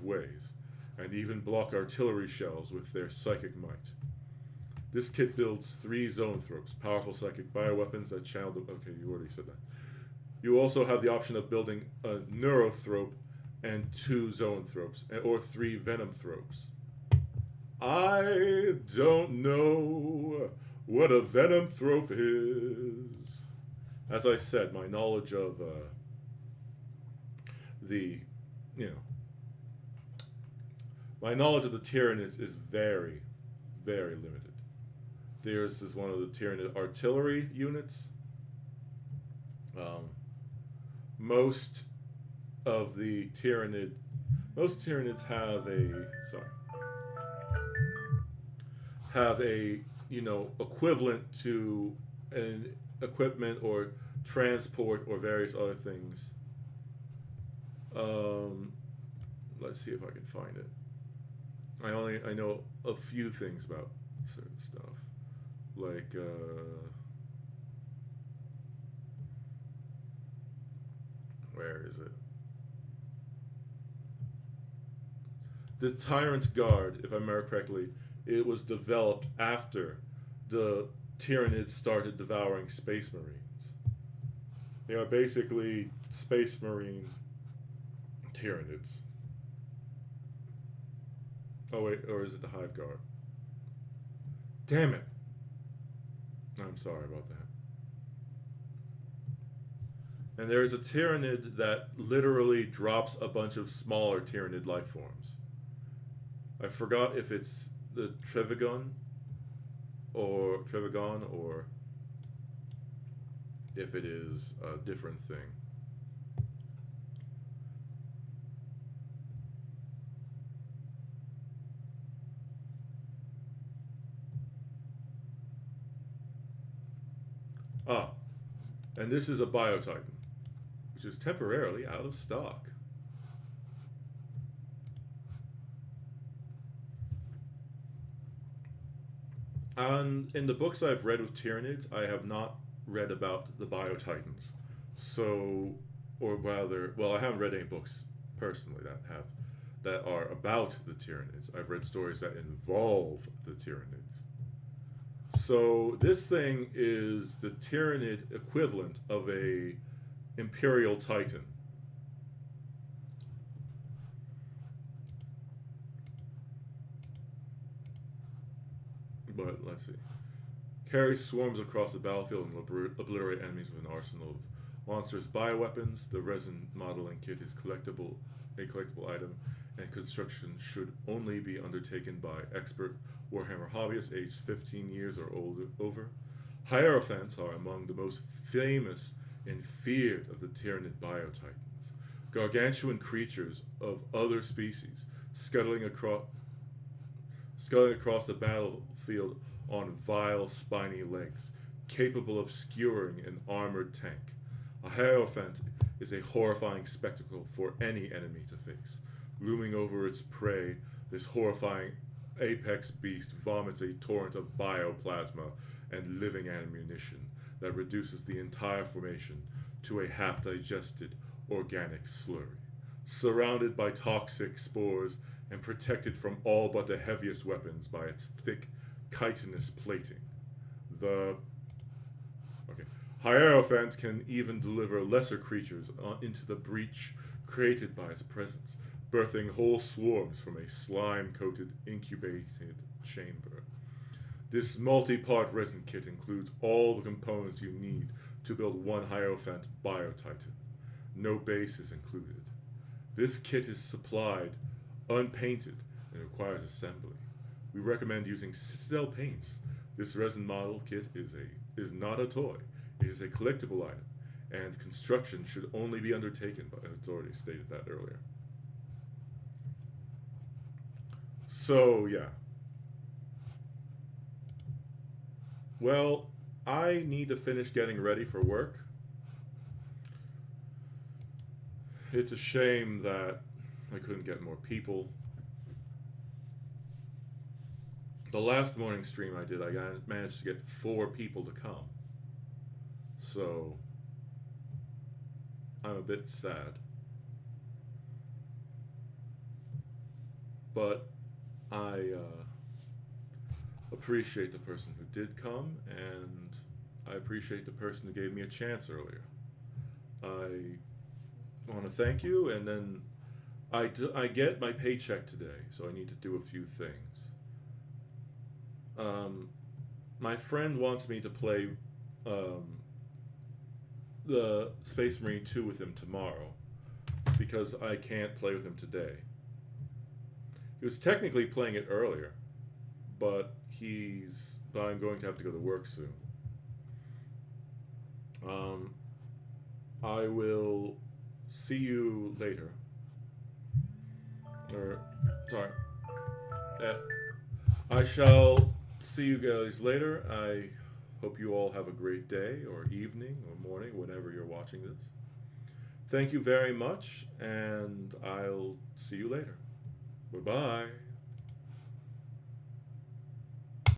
[SPEAKER 1] ways, and even block artillery shells with their psychic might. This kit builds 3 zoanthropes, powerful psychic bioweapons that channel them. Okay, you already said that. You also have the option of building a neurothrope and 2 zoanthropes, or 3 venomthropes. I don't know what a venomthrope is. As I said, my knowledge of my knowledge of the Tyranids is very, very limited. Theirs is one of the Tyranid artillery units. Most Tyranids have a equivalent to an equipment or transport or various other things. Let's see if I can find it. I know a few things about certain stuff, like where is it? The Tyrant Guard, if I remember correctly, it was developed after the Tyranids started devouring Space Marines. They are basically Space Marine Tyranids. Oh wait, or is it the Hive Guard? Damn it! I'm sorry about that. And there is a Tyranid that literally drops a bunch of smaller Tyranid life forms. I forgot if it's the Trevigon or if it is a different thing. Ah, and this is a Biotitan, which is temporarily out of stock. In the books I've read with Tyranids, I have not read about the Biotitans. So, or rather, well, I haven't read any books personally that are about the Tyranids. I've read stories that involve the Tyranids. So this thing is the Tyranid equivalent of a Imperial Titan. But let's see. Carries swarms across the battlefield and obliterate enemies with an arsenal of monstrous bioweapons. The resin modeling kit is a collectible item, and construction should only be undertaken by expert Warhammer hobbyists aged 15 years or over. Hierophants are among the most famous and feared of the Tyranid biotitans, gargantuan creatures of other species scuttling across the battlefield on vile, spiny legs, capable of skewering an armored tank. A Hierophant is a horrifying spectacle for any enemy to face. Looming over its prey, this horrifying apex beast vomits a torrent of bioplasma and living ammunition that reduces the entire formation to a half-digested organic slurry. Surrounded by toxic spores and protected from all but the heaviest weapons by its thick, chitinous plating. The Hierophant can even deliver lesser creatures into the breach created by its presence, birthing whole swarms from a slime-coated incubated chamber. This multi-part resin kit includes all the components you need to build one Hierophant Biotitan. No base is included. This kit is supplied unpainted and requires assembly. We recommend using Citadel paints. This resin model kit is not a toy. It is a collectible item, and construction should only be undertaken by, it's already stated that earlier. So, yeah. Well, I need to finish getting ready for work. It's a shame that I couldn't get more people. The last morning stream I did, I managed to get 4 people to come. So, I'm a bit sad. But I appreciate the person who did come, and I appreciate the person who gave me a chance earlier. I want to thank you, and then I get my paycheck today, so I need to do a few things. My friend wants me to play the Space Marine 2 with him tomorrow, because I can't play with him today. He was technically playing it earlier, but I'm going to have to go to work soon. I will see you later. Sorry. I shall see you guys later. I hope you all have a great day, or evening, or morning, whenever you're watching this. Thank you very much, and I'll see you later. Bye-bye.